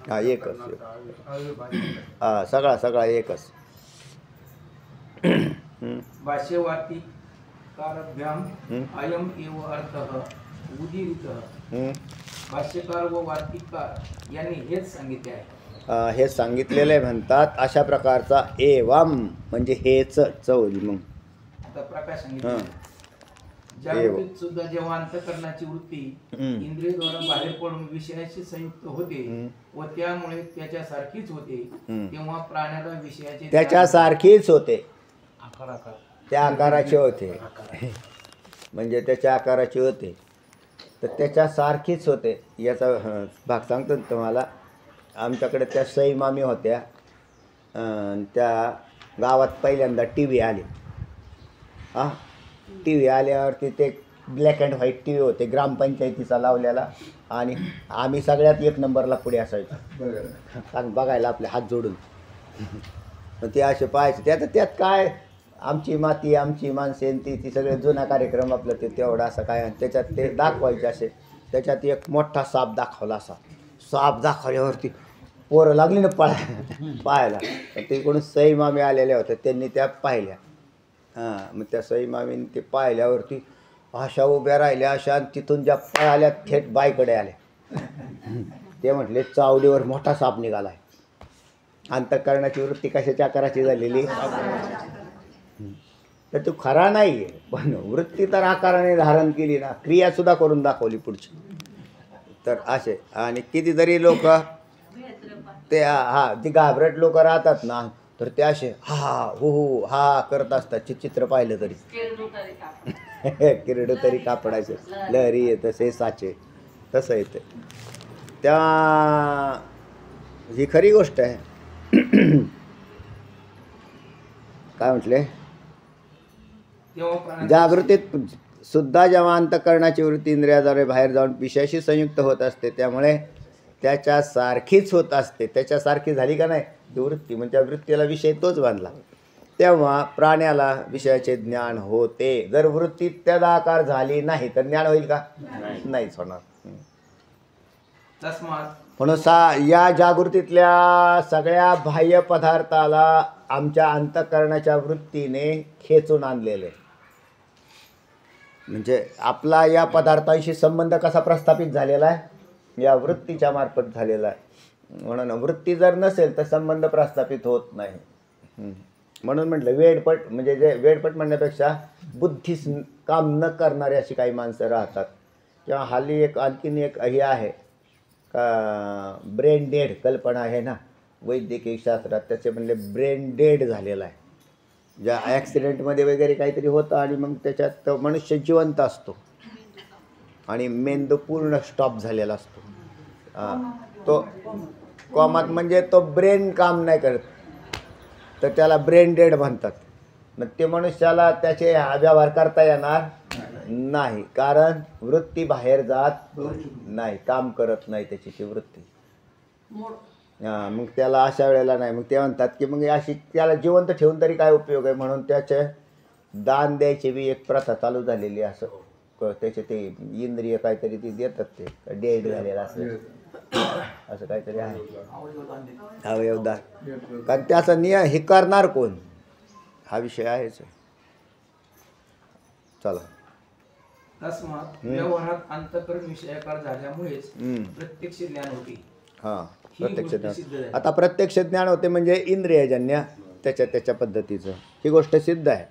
हा, एकच. हा, सगळा एकच. भाष्यवार्तिक कारभ्याम अयम एव अर्थः उदीरितः. भाष्यकार व वार्तिककार यांनी हेच सांगितले आहे. हे सांगितलेलं आहे म्हणतात अशा प्रकारचा एवम म्हणजे हेच चौली. मग आता प्रकाश सांगितले जागृतीत सुद्धा जेव्हा अंतःकरणाची वृत्ती इंद्रियद्वारा बाहेर पडून विषयाशी संयुक्त होते व त्यामुळे त्याच्यासारखीच होते, तेव्हा प्राण्याला विषयाचे त्याच्यासारखीच होते. त्या आकाराचे होते म्हणजे त्याच्या आकाराचे होते तर त्याच्यासारखीच होते. याचा भाग सांगतो तुम्हाला. आमच्याकडे त्या सई मामी होत्या. त्या गावात पहिल्यांदा टी व्ही आली. हां, टी व्ही आल्यावरती ते black and white T V होते ग्रामपंचायतीचा लावलेला आणि आम्ही सगळ्यात एक नंबरला पुढे असायचो कारण बघायला आपले हात जोडून. ते असे पाहायचे. त्यात काय आमची माती आमची माणसे ती सगळे जुना कार्यक्रम आपलं ते तेवढा असं काय. त्याच्यात ते दाखवायचे असे. त्याच्यात एक मोठा साप दाखवला. असा साप दाखवल्यावरती पोरं लागली ना पाहायला. ते कोणी सई मामी आलेल्या होत्या त्यांनी त्या पाहिल्या. हां, मग त्या सई मामीने ते पाहिल्यावरती अशा उभ्या राहिल्या अशा आणि तिथून ज्या पळाल्या थेट बाईकडे आल्या. ते म्हटले चावडीवर मोठा साप निघाला आहे. अंतःकरणाची वृत्ती कशाच्या आकाराची झालेली तर तो खरा नाही आहे, पण वृत्ती तर आकाराने धारण केली ना, क्रियासुद्धा करून दाखवली पुढची. तर असे आणि कितीतरी लोक ते ती घाबरट लोक राहतात ना, तर ते असे हा हो हो हा करत असतात. चित्र पाहिलं तरी किरडू तरी कापडायचे लहरी येत तसे साचे तसं येते. त्या ही खरी गोष्ट आहे. काय म्हटले? जागृतीत सुद्धा जेव्हा अंतःकरणाची वृत्ती इंद्रियाद्वारे बाहेर जाऊन विषयाशी संयुक्त होत असते त्यामुळे त्याच्यासारखीच होत असते. त्याच्यासारखी झाली का नाही ती वृत्ती, म्हणजे वृत्तीला विषय तोच बांधला, तेव्हा प्राण्याला विषयाचे ज्ञान होते. जर वृत्ती तदाकार झाली नाही तर ज्ञान होईल का? नाहीच होणार. म्हणून या जागृतीतल्या सगळ्या बाह्य पदार्थाला आमच्या अंतःकरणाच्या वृत्तीने खेचून आणलेले. म्हणजे आपला या पदार्थांशी संबंध कसा प्रस्थापित झालेला आहे? या वृत्तीच्या मार्फत झालेला आहे. म्हणून वृत्ती जर नसेल तर संबंध प्रस्थापित होत नाही. म्हणून म्हटलं वेडपट, म्हणजे जे वेडपट म्हणण्यापेक्षा बुद्धीस काम न करणारे अशी काही माणसं राहतात. किंवा हल्ली आणखीन एक हे आहे का ब्रेन डेड कल्पना आहे ना, वैद्यकीय शास्त्रात त्याचे म्हणले ब्रेन डेड झालेला आहे. ज्या ॲक्सिडेंटमध्ये वगैरे काहीतरी होतं आणि मग त्याच्यात तो मनुष्य जिवंत असतो आणि मेंदू पूर्ण स्टॉप झालेला असतो. तो कॉमात म्हणजे तो ब्रेन काम नाही करत, तर त्याला ब्रेन डेड म्हणतात. मग ते मनुष्याला त्याचे व्यवहार करता येणार नाही, कारण वृत्ती बाहेर जात नाही, काम करत नाही त्याची ती वृत्ती. मग त्याला अशा वेळेला नाही. मग ते म्हणतात की मग अशी त्याला जिवंत ठेवून तरी काय उपयोग आहे, म्हणून त्याचे दान द्यायची बी एक प्रथा चालू झालेली. असं त्याचे ते इंद्रिय काहीतरी ते देतात, ते डेड झालेलं असं असं काहीतरी आहे अवयवदान. कारण त्याचा हे करणार कोण, हा विषय आहेच. चला. तस्मात व्यवहारात अंतःकरण विषयाकार झाल्यामुळेच प्रत्यक्ष ज्ञान होते. हां, ही प्रत्यक्ष गोष्ट ज्ञान. सिद्ध आहे. आता प्रत्यक्ष ज्ञान होते म्हणजे इंद्रियजन्य त्याच्या पद्धतीचं, ही गोष्ट सिद्ध आहे.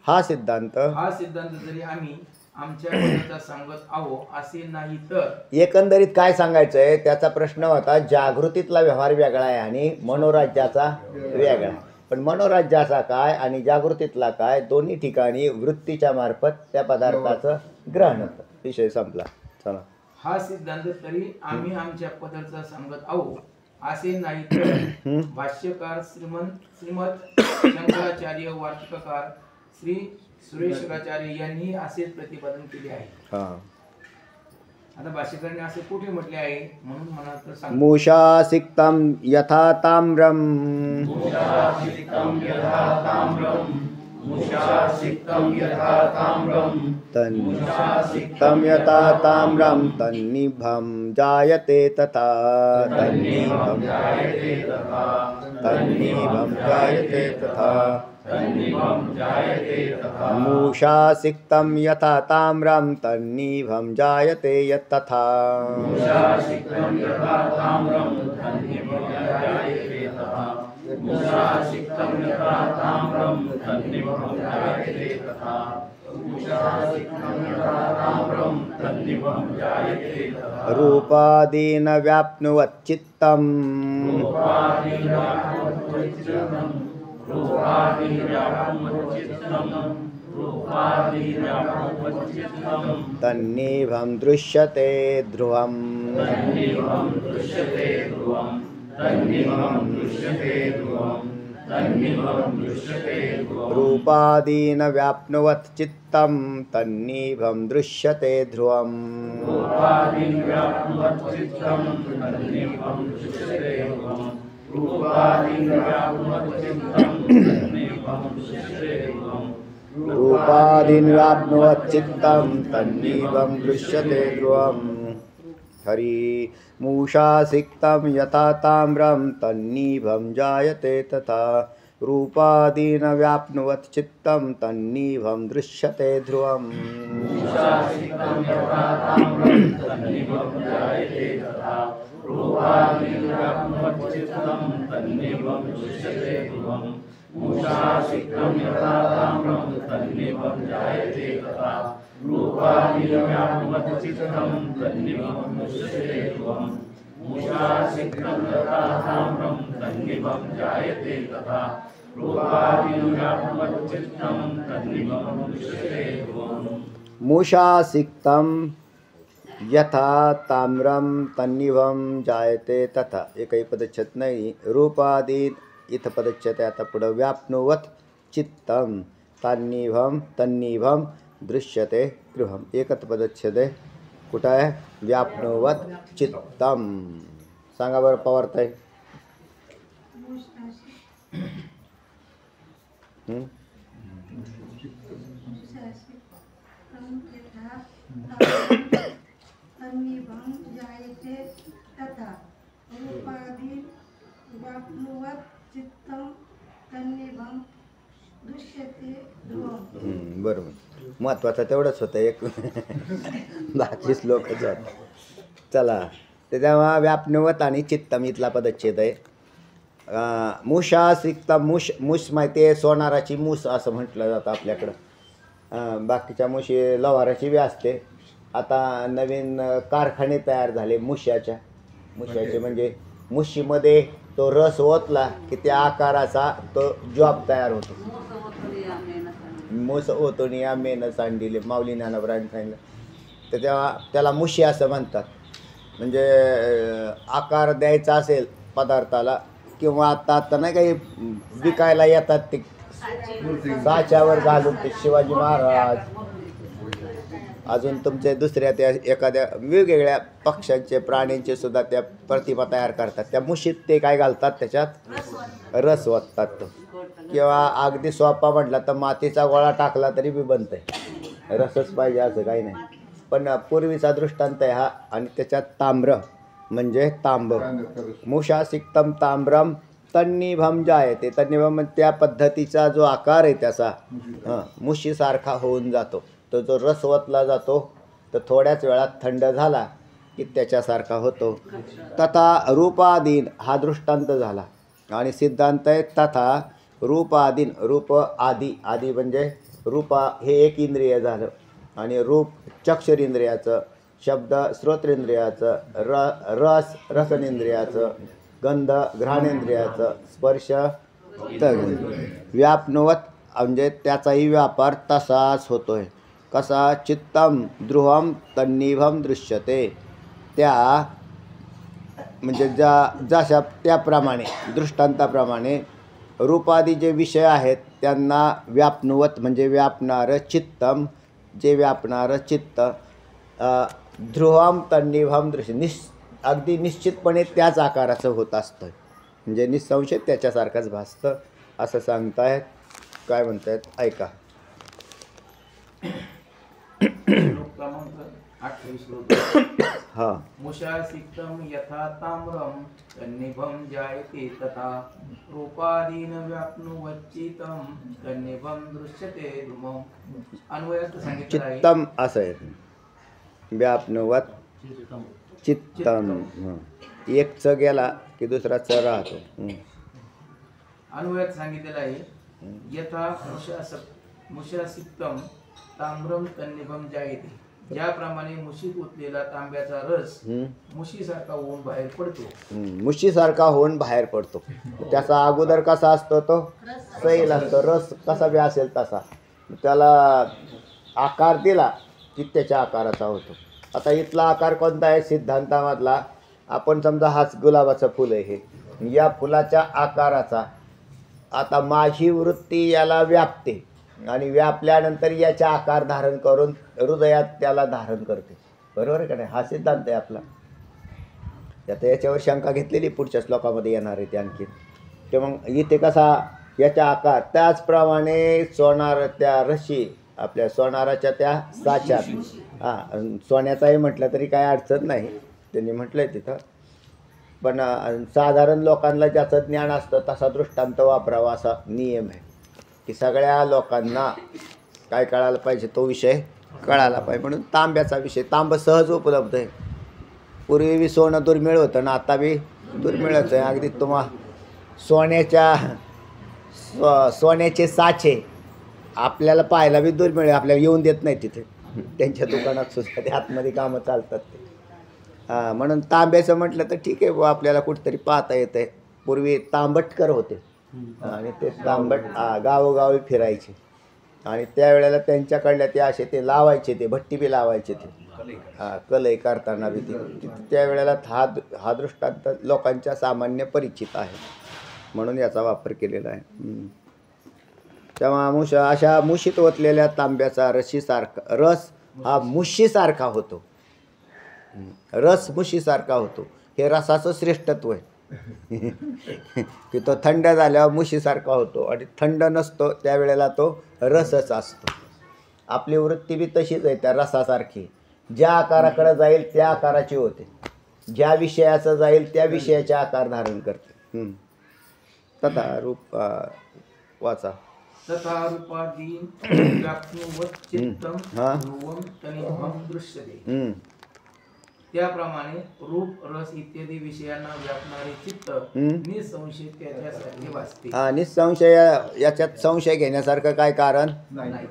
हा सिद्धांत जरी आम्ही आमच्या पदाचा सांगत आहो असे नाही, तर एकंदरीत काय सांगायचं आहे, त्याचा प्रश्न होता जागृतीतला व्यवहार वेगळा आहे आणि मनोराज्याचा वेगळा आहे. पण मनोराज्याचा काय आणि जागृतीतला काय, दोन्ही ठिकाणी वृत्तीच्या मार्फत त्या पदार्थाचं ग्रहण होतं. विषय संपला. चला. हा सिद्धांत तरी आम्ही आमच्या पदाचा सांगत आहो असे नाही, तर भाष्यकार श्रीमद शंकराचार्य वार्तिककार श्री सुरेश्वराचार्य यांनी असेच प्रतिपादन केले आहे. आता भाष्यकारांनी असे कुठे म्हटले आहे म्हणून मला तर सांग. मूषासिक्तं यथा ताम्रम तन्निभं यथा ताम्रं तन्निभं जायते तथा तन्निभं जायते तथा मूषासिक्तं यथा ताम्रं तन्निभं जायते यत्तथा. रूपादीन व्याप्नुवच्चित्तं तन्निभं दृश्यते ध्रुवम्. रूपादीन व्याप्नुवत् चित्तं तन्निभं दृश्यते ध्रुवम्. रूपादीन व्याप्नुवत् चित्तं तन्निभं दृश्यते ध्रुवम्. हरि. मूषासिक्तं यथा ताम्रं तन्निभं जायते तथा रूपादीन व्याप्नुवत् चित्तं तन्निभं दृश्यते ध्रुवम्. मूषासिक्तं यथा ताम्रं तन्निभं जायते तथा. एकही पदच्छेद नाही. रूपादीन इथं पदच्छेद आहे. आता पुढं व्याप्नुवत् चित्तं तन्निभं दृश्यते गृहम. एकच पदच्छेद आहे. कुठं आहे? व्याप्नुवत् चित्तं. सांगा बरं पवारताई. बरोबर. महत्त्वाचं तेवढंच होतं. एक बाकीच लोकच होत. चला. त्याच्यामुळे व्याप्नुवत आणि चित्तम इथला पदच्छेद आहे. मूषासिक्तं मूस माहिती आहे, सोनाराची मूस असं म्हटलं जातं आपल्याकडं. बाकीच्या मुशी लवाराची बी असते. आता नवीन कारखाने तयार झाले मुश्याचे म्हणजे मुशीमध्ये तो रस ओतला की त्या आकाराचा तो जॉब तयार होतो. मूस ओतोनिया मेन सांडिले माऊली ज्ञानोबरांनी सांगितलं. तर तेव्हा त्याला मुशी असं म्हणतात. म्हणजे आकार द्यायचा असेल पदार्थाला किंवा आता नाही काही विकायला येतात ते साच्यावर घालून ते शिवाजी महाराज अजून तुमचे दुसऱ्या त्या एखाद्या वेगवेगळ्या पक्ष्यांचे प्राण्यांचे सुद्धा त्या प्रतिमा तयार करतात. त्या मुशीत ते काय घालतात त्याच्यात रस ओततात तो. किंवा अगदी सोपा म्हटला तर मातीचा गोळा टाकला तरी बी बनतंय. रसच पाहिजे असं काही नाही. पण पूर्वीचा दृष्टांत आहे हा. आणि त्याच्यात ताम्र म्हणजे तांब मुषा सिक्तम ताम्रम तन्निभम जायते. तन्निभम त्या पद्धतीचा जो आकार आहे त्याचा मुशीसारखा होऊन जातो. तो जो रस ओतला जातो तर थोड्याच वेळात थंड झाला की त्याच्यासारखा होतो. तथा रूपादीन हा दृष्टांत झाला. आणि सिद्धांत आहे तथा रूपादीन. रूप आदी. आदी म्हणजे रूपा हे एक इंद्रिय झालं. आणि रूप चक्षुरेंद्रियाचं, शब्द श्रोत्रेंद्रियाचं, रस रसनेंद्रियाचं, गंध घ्राणेंद्रियाचं, स्पर्श व्यापनवत म्हणजे त्याचाही व्यापार तसाच होतोय. कसा चित्तम ध्रुवम तन्निभम दृश्यते. त्या म्हणजे जशा त्याप्रमाणे दृष्टांताप्रमाणे रूपादी जे विषय आहेत त्यांना व्यापनुवत म्हणजे व्यापणारं चित्तम जे व्यापणारं चित्त ध्रुवम तन्निभम दृश्य अगदी निश्चितपणे त्याच आकाराचं होत असतं. म्हणजे निसंशय त्याच्यासारखंच भासतं असं सांगतायत. काय म्हणतायत ऐका. हा मुषा सिक्तम यथा ताम्रम तन्निभम जायते तथा रूपादीन व्याप्नुवच्चितम तन्निभम दृश्यते ध्रुवम. अन्वयार्थ सांगितलं आहे. चित्तम असं आहे. व्यापनुवत चित्तम. एक च गेला की दुसरा च राहतो. अन्वयात सांगितलेलं आहे यथा मुषा सिक्तम ताम्रम तन्निभम जायते. ज्याप्रमाणे मुशीत ओतलेला तांब्याचा रस मुशीसारखा होऊन बाहेर पडतो. मुशीसारखा होऊन बाहेर पडतो. त्याचा अगोदर कसा असतो तो सैल असतो. रस कसा बी असेल तसा त्याला आकार दिला की त्याच्या आकाराचा होतो. आता इथला आकार कोणता आहे सिद्धांतामधला. आपण समजा हाच गुलाबाचं फुल आहे हे. या फुलाच्या आकाराचा आता माझी वृत्ती याला व्यापते आणि व्यापल्यानंतर याचा आकार धारण करून हृदयात त्याला धारण करते. बरोबर आहे का नाही. हा सिद्धांत आहे आपला. आता याच्यावर शंका घेतलेली पुढच्या श्लोकामध्ये येणार आहे ते आणखी. ते मग इथे कसा याचा आकार त्याचप्रमाणे सोनार त्या रशी आपल्या सोनाराच्या त्या साच्यात सोन्याचाही म्हटलं तरी काय अडचण नाही. त्यांनी म्हटलं आहे तिथं. पण साधारण लोकांना ज्याचं ज्ञान असतं तसा दृष्टांत वापरावा असा नियम आहे की सगळ्या लोकांना काय कळायला पाहिजे तो विषय कळायला पाहिजे. म्हणून तांब्याचा विषय तांब सहज उपलब्ध आहे. पूर्वी बी सोनं दुर्मिळ होतं ना आता बी दुर्मिळच आहे. अगदी सोन्याचे साचे आपल्याला पाहायला बी दुर्मिळ आहे. आपल्याला येऊन देत नाही तिथे. त्यांच्या दुकानात सुद्धा ते आतमध्ये कामं चालतात ते. म्हणून तांब्याचं म्हटलं तर ठीक आहे बुवा आपल्याला कुठंतरी पाहता येतं आहे. पूर्वी तांबटकर होते आणि ते तांबट गावोगावी फिरायचे आणि त्यावेळेला त्यांच्याकडल्या ते असे ते लावायचे ते भट्टी बी लावायचे ते कलई करताना बी ते त्यावेळेला हा दृष्टांत लोकांच्या सामान्य परिचित आहे म्हणून याचा वापर केलेला आहे. तेव्हा अशा मुशीत ओतलेल्या तांब्याचा रस हा मुशीसारखा होतो. रस मुशीसारखा होतो. हे रसाचं श्रेष्ठत्व आहे की तो थंड झाल्यावर मुशीसारखा होतो आणि थंड नसतो त्यावेळेला तो रसच असतो. आपली वृत्ती बी तशीच आहे त्या रसासारखी. ज्या आकाराकडे जाईल त्या आकाराची होते. ज्या विषयाचं जाईल त्या विषयाचे आकार धारण करते. तथा रूप वाचा तथा रूपादीन व्याप्नुवच्चित्तम ध्रुवम तन्निभम दृश्यते. त्याप्रमाणे रूप रस इत्यादी विषयांना व्यापणारे चित्त निसंशय त्याच्यासारखे भासते. निसंशय याच्यात संशय घेण्यासारखं काय कारण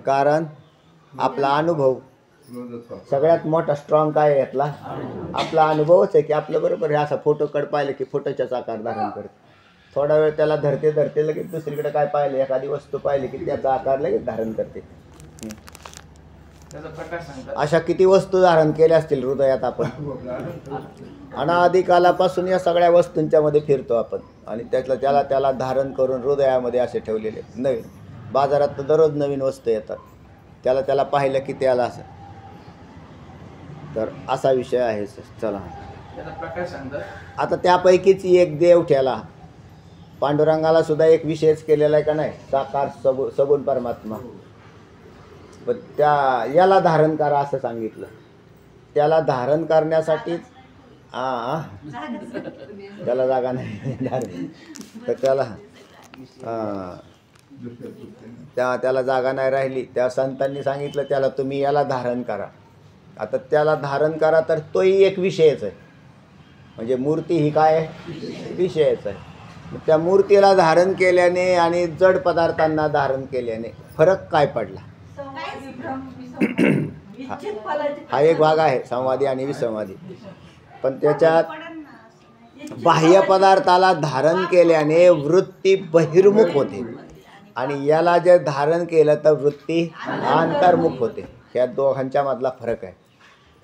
कारण आपला अनुभव. सगळ्यात मोठा स्ट्रॉंग काय आहे यातला आपला अनुभवच आहे की आपलं बरोबर हे असा फोटोकडे पाहिलं की फोटोच्याच आकार धारण करते. थोडा वेळ त्याला धरते धरते लगेच दुसरीकडे काय पाहिलं, एखादी वस्तू पाहिली की त्याचा आकार लगेच धारण करते. त्याचा प्रकाश सांगतात. अशा किती वस्तू धारण केल्या असतील हृदयात आपण. अनादी कालापासून या सगळ्या वस्तूंच्या मध्ये फिरतो आपण आणि त्याला धारण करून हृदयामध्ये असे ठेवलेले. नवीन बाजारात तर दररोज नवीन वस्तू येतात, त्याला पाहिलं की त्याला असं. तर असा विषय आहे. चला त्याचा प्रकाश सांगतात. आता त्यापैकीच एक देव ठेला. पांडुरंगाला सुद्धा एक विषयच केलेला आहे का नाही, साकार सगुण परमात्मा. पण याला धारण करा असं सांगितलं. त्याला धारण करण्यासाठीच त्याला जागा नाही तर त्याला जागा नाही राहिली. त्या संतांनी सांगितलं त्याला तुम्ही याला धारण करा. आता त्याला धारण करा तर तोही एक विषयच आहे. म्हणजे मूर्ती ही काय विषयच आहे. त्या मूर्तीला धारण केल्याने आणि जड पदार्थांना धारण केल्याने फरक काय पडला? संवादी भ्रम विसंवादी. इच्छित फलाची हा एक भाग आहे, संवादी आणि विसंवादी. पण त्याच्यात बाह्य पदार्थाला धारण केल्याने वृत्ती बहिर्मुख होते आणि याला जे धारण केलं तर वृत्ती अंतर्मुख होते. ह्या दोघांच्या मधला फरक आहे.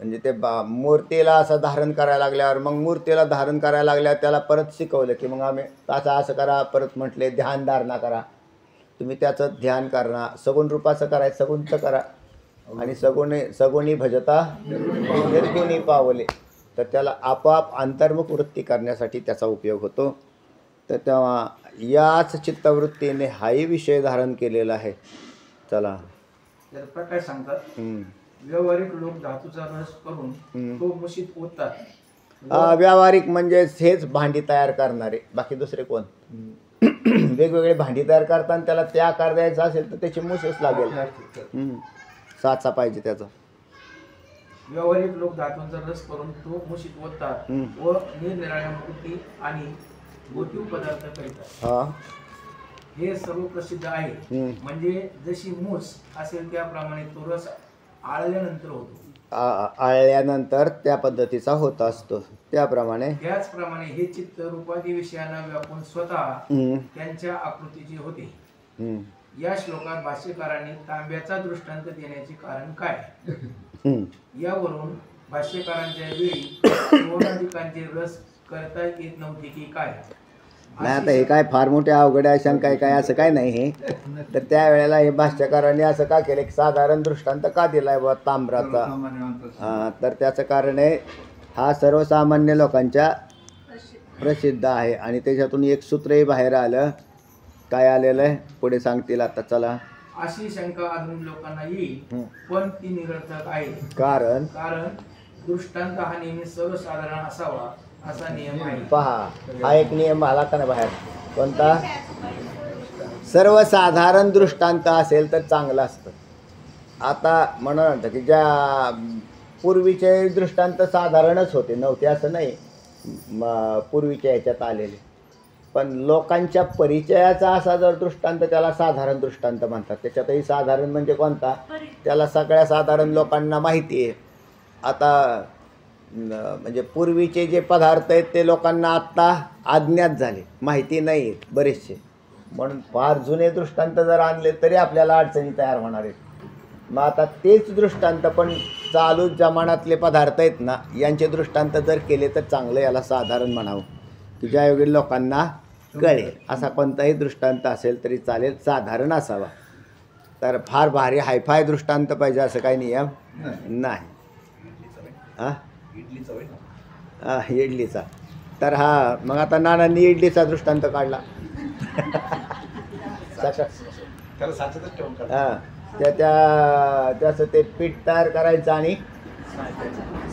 म्हणजे ते मूर्तीला असं धारण करायला लागल्यावर मग मूर्तीला धारण करायला लागल्यावर त्याला परत शिकवलं की मग आम्ही असं करा, परत म्हटले ध्यान धारणा करा. तुम्ही त्याचं ध्यान करा. सगुण रूपाचं करायचं, सगुणचं करा. आणि सगुणी भजता निर्गुणी पावले. तर त्याला आपोआप अंतर्मुख वृत्ती करण्यासाठी त्याचा उपयोग होतो. तर तेव्हा याच चित्तवृत्तीने हाही विषय धारण केलेला आहे. चला त्याचा प्रकाश सांगतात. व्यावहारिक लोक धातूचा रस करून तो मुशीत ओततात. व्यावहारिक म्हणजे हेच भांडी तयार करणारे, बाकी दुसरे कोण? वेगवेगळे भांडी तयार करताना त्याला त्या आकार द्यायचा असेल तर त्याची मुसच लागेल. साचा पाहिजे त्याचा. व्यावहारिक लोक धातूंचा रस करून तो मुशीत ओततात व निरनिराळ्या मूर्ती आणि गोटीव पदार्थ करीतात. हे सर्व प्रसिद्ध आहे. म्हणजे जशी मूस असेल त्याप्रमाणे तो रस आळल्यानंतर होतो. आळल्यानंतर त्या पद्धतीचा होत असतो. त्याप्रमाणे हे चित्त रूपादी विषयांना व्यापून स्वतः त्यांच्या आकृतीचे होते. या श्लोकात भाष्यकारांनी तांब्याचा दृष्टांत देण्याचे कारण काय? यावरून भाष्यकारांच्या वेळी सुवर्णाधिकांचे रस करता येत नव्हते की काय? नाही, आता हे काय फार मोठे अवघड आहे शंका काय असं काय नाही हे. तर त्यावेळेला हे भाष्यकारांनी असं का केलं की साधारण दृष्टांत का दिलाय बा ताम्राचा? तर त्याचं कारण आहे हा सर्वसामान्य लोकांच्या प्रसिद्ध आहे. आणि त्याच्यातून एक सूत्रही बाहेर आलं. काय आलेलं आहे पुढे सांगतील आता. चला. अशी शंका आधुनिक लोकांना येईल पण ती निरर्थक आहे. कारण दृष्टांत हा नेहमी सर्वसाधारण असावा असा नियम आहे. पहा, हा एक नियम आला का ना बाहेर. कोणता? सर्वसाधारण दृष्टांत असेल तर चांगलं असतं. आता म्हणून की ज्या पूर्वीचे दृष्टांत साधारणच होते, नव्हते असं नाही. पूर्वीच्या ह्याच्यात आलेले. पण लोकांच्या परिचयाचा असा जर दृष्टांत त्याला साधारण दृष्टांत म्हणतात. त्याच्यातही साधारण म्हणजे कोणता? त्याला सगळ्या साधारण लोकांना माहिती आहे. आता म्हणजे पूर्वीचे जे पदार्थ आहेत ते लोकांना आत्ता अज्ञात झाले, माहिती नाही आहेत बरेचसे. म्हणून फार जुने दृष्टांत जर आणले तरी आपल्याला अडचणी तयार होणार आहेत. मग आता तेच दृष्टांत पण चालू जमान्यातले पदार्थ आहेत ना, यांचे दृष्टांत जर केले तर चांगलं, याला साधारण म्हणावं की ज्यायोगी लोकांना कळेल. असा कोणताही दृष्टांत असेल तरी चालेल, साधारण असावा. तर फार भारी हायफाय दृष्टांत पाहिजे असं काही नियम नाही. इडलीचा तर हा मग आता नानांनी इडलीचा दृष्टांत काढला. त्याचं ते पीठ तयार करायचं आणि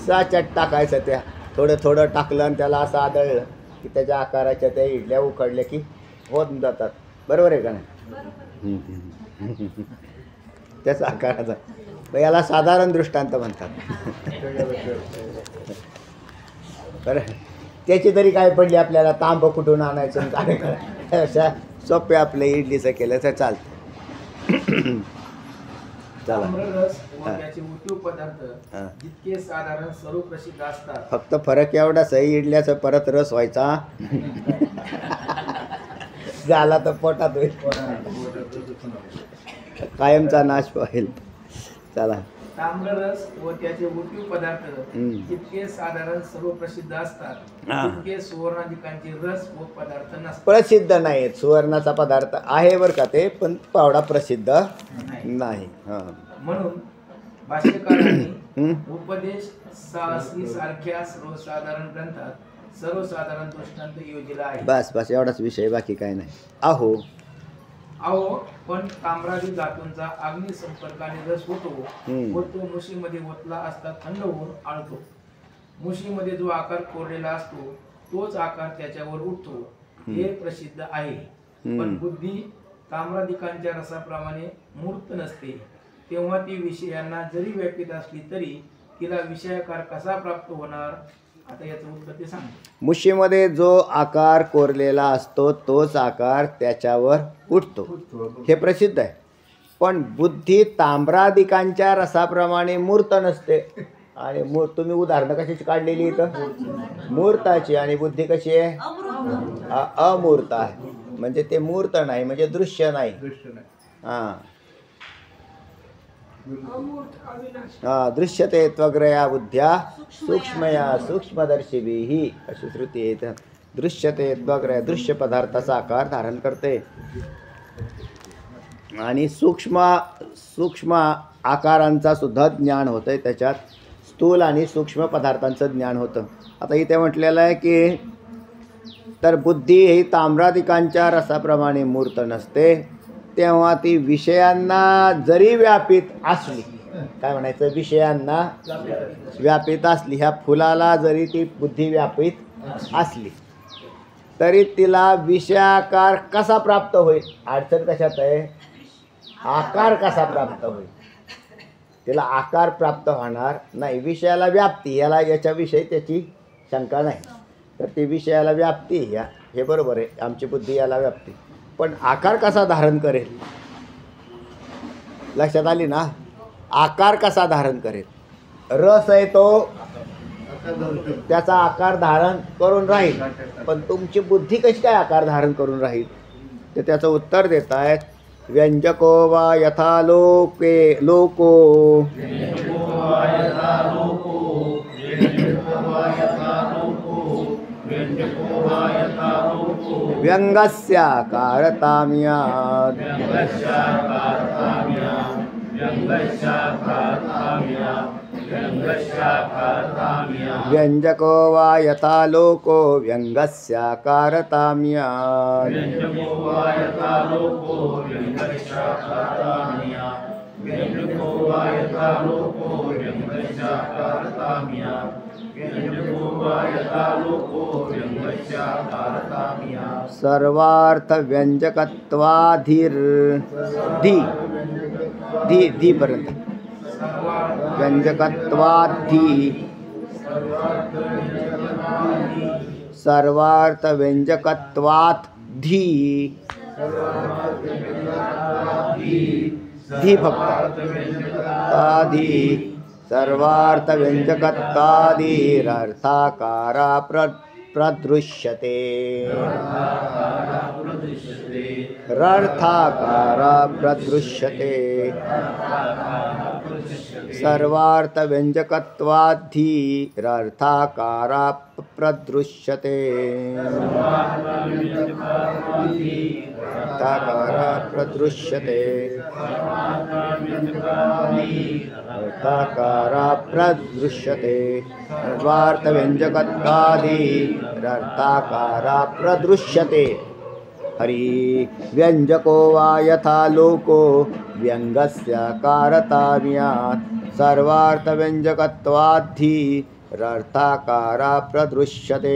साच्यात टाकायचं. त्या थोडं थोडं टाकलं आणि त्याला असं आदळलं की त्याच्या आकाराच्या त्या इडल्या उकडल्या की होत जातात. बरोबर आहे का नाही? त्याचा आकाराचा याला साधारण दृष्टांत म्हणतात. बरं, त्याची तरी काय पडली आपल्याला, तांब कुठून आणायचं काय करायचं, अशा सोपे आपलं इडलीचं केलं तर चालतं. ताम्ररस व त्याचे उठीव पदार्थ जितके साधारण सर्व प्रसिद्ध असतात. फक्त फरक एवढाच आहे, इडल्याचा परत रस व्हायचा झाला तर पोटात होईल, कायमचा नाश होईल. चला. ताम्ररस व त्याचे उठीव पदार्थ हम्म. जितके साधारण सर्व प्रसिद्ध असतात हा. तितके सुवर्णाधिकांचे रस व पदार्थ नसतात. प्रसिद्ध नाहीत. सुवर्णाचा पदार्थ आहे बरं का ते, पण पावडा प्रसिद्ध नाही. हां. म्हणून भाष्यकारांनी हम्म. उपदेश साहसी सारख्या सर्वसाधारण ग्रंथात सर्वसाधारण दृष्टांत योजिला आहे. बस बस एवढाच विषय, बाकी काय नाही. अहो अहो पण ताम्रादी धातूंचा अग्नी संपर्काने रस होतो हम्म. व तो मुशीमध्ये ओतला असता थंड होऊन आळतो. मुशीमध्ये जो आकार कोरलेला असतो तोच आकार त्याच्यावर उठतो हे प्रसिद्ध आहे. पण बुद्धी ताम्रादिकांच्या रसाप्रमाणे मूर्त नसते, तेव्हा ती विषयांना जरी व्यापित असली तरी तिला विषयाकार कसा प्राप्त होणार? आता याचं उत्तर ते सांगतो. मुशीमध्ये जो आकार कोरलेला असतो तोच आकार त्याच्यावर उठतो, हे प्रसिद्ध आहे. पण बुद्धी ताम्रादिकांच्या रसाप्रमाणे मूर्त नसते. आणि तुम्ही उदाहरणं कशाची काढलेली इथं? मूर्ताची. आणि बुद्धी कशी आहे? अमूर्त आहे. म्हणजे ते मूर्त नाही, म्हणजे दृश्य नाही. हां हां. दृश्यते त्वग्रया बुद्ध्या सूक्ष्मया सूक्ष्मदर्शिभिः अशी श्रुती आहे इथं. दृश्यते त्वग्रया, दृश्य पदार्थाचा आकार धारण करते. आणि सूक्ष्म आकारांचा सुद्धा ज्ञान होतं आहे त्याच्यात. स्थूल आणि सूक्ष्म पदार्थांचं ज्ञान होतं. आता इथे म्हटलेलं आहे की तर बुद्धी ही ताम्रादिकांच्या रसाप्रमाणे मूर्त नसते, तेव्हा ती विषयांना जरी व्यापित असली, काय म्हणायचं, विषयांना व्यापित असली, ह्या फुलाला जरी ती बुद्धी व्यापित असली तरी तिला विषयाकार कसा प्राप्त होईल? अडचण कशात आहे? आकार कसा प्राप्त होईल? तिला आकार प्राप्त होणार नाही. विषयाला व्याप्ती, याच्याविषयी त्याची शंका नाही. तर ती विषयाला व्याप्ती हे बरोबर आहे, आमची बुद्धी याला व्याप्ती. पण आकार कसा धारण करेल? लक्षात आली ना? आकार कसा धारण करेल? रस आहे तो त्याचा आकार धारण करून राहील, पण तुमची बुद्धी कशी काय आकार धारण करून राहील? ते त्याचं उत्तर देत आहेत. व्यंजको वा यथा लोको व्यंगस्याकारताम्यात् व्यंजको वा यथा लोको व्यंगस्याकारताम्यात् सर्वार्थ व्यंजकत्वाधीर धी पर्यंत व्यंजकत्वाधी सर्वार्थ व्यंजकत्वात् धी फक्त आधी सर्वार्थ व्यंजकत्वादीरर्थाकारा प्रदृश्यते. रर्थाकारा प्रदृश्यते. सर्वार्थ व्यंजकत्वाद्धीरर्थाकारा प्रदृश्यते. अर्थाकारा प्रदृश्यते. अर्थाकारा प्रदृश्यते. सर्वार्थ व्यंजकत्वाद्धीरर्थाकारा प्रदृश्यते. हरि व्यंजको वा यथा लोको व्यंगस्याकारताम्यात् सर्वार्थ व्यंजकत्वाद्धीरर्थाकारा प्रदृश्यते.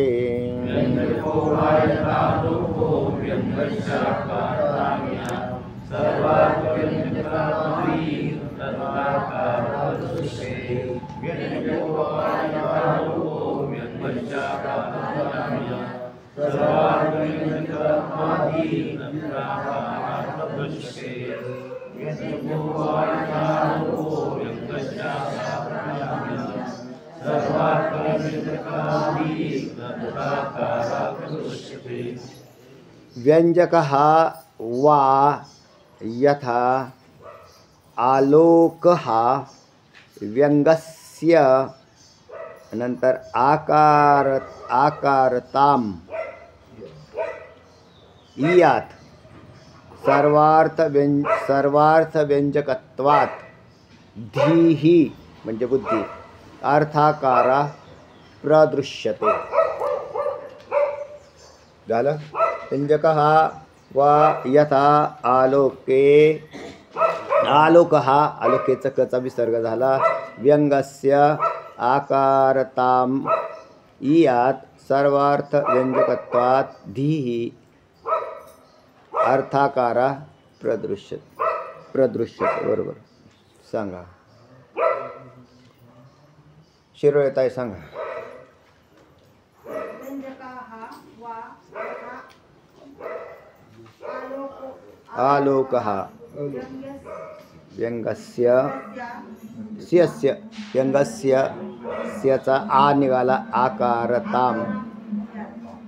व्यंजकः वा यथा आलोकः व्यंगस्य नंतर आकारताम इयात सर्वार्थ व्यंजकत्वात धीही म्हणजे बुद्धी अर्थाकारा प्रदृश्यते. झालं. व्यंजकः वा यथा आलोकः आलोकेचं कचा विसर्ग झाला. व्यंगस्य आकारताम इयात सर्वार्थ व्यंजकत्वात धीही अर्थाकारा प्रदृश्यते. बरोबर सांगा. शिरोळेताई सांगा. आलोकः व्यंगस्य स्यस्य व्यंगस्य स्यचा आ निघाला.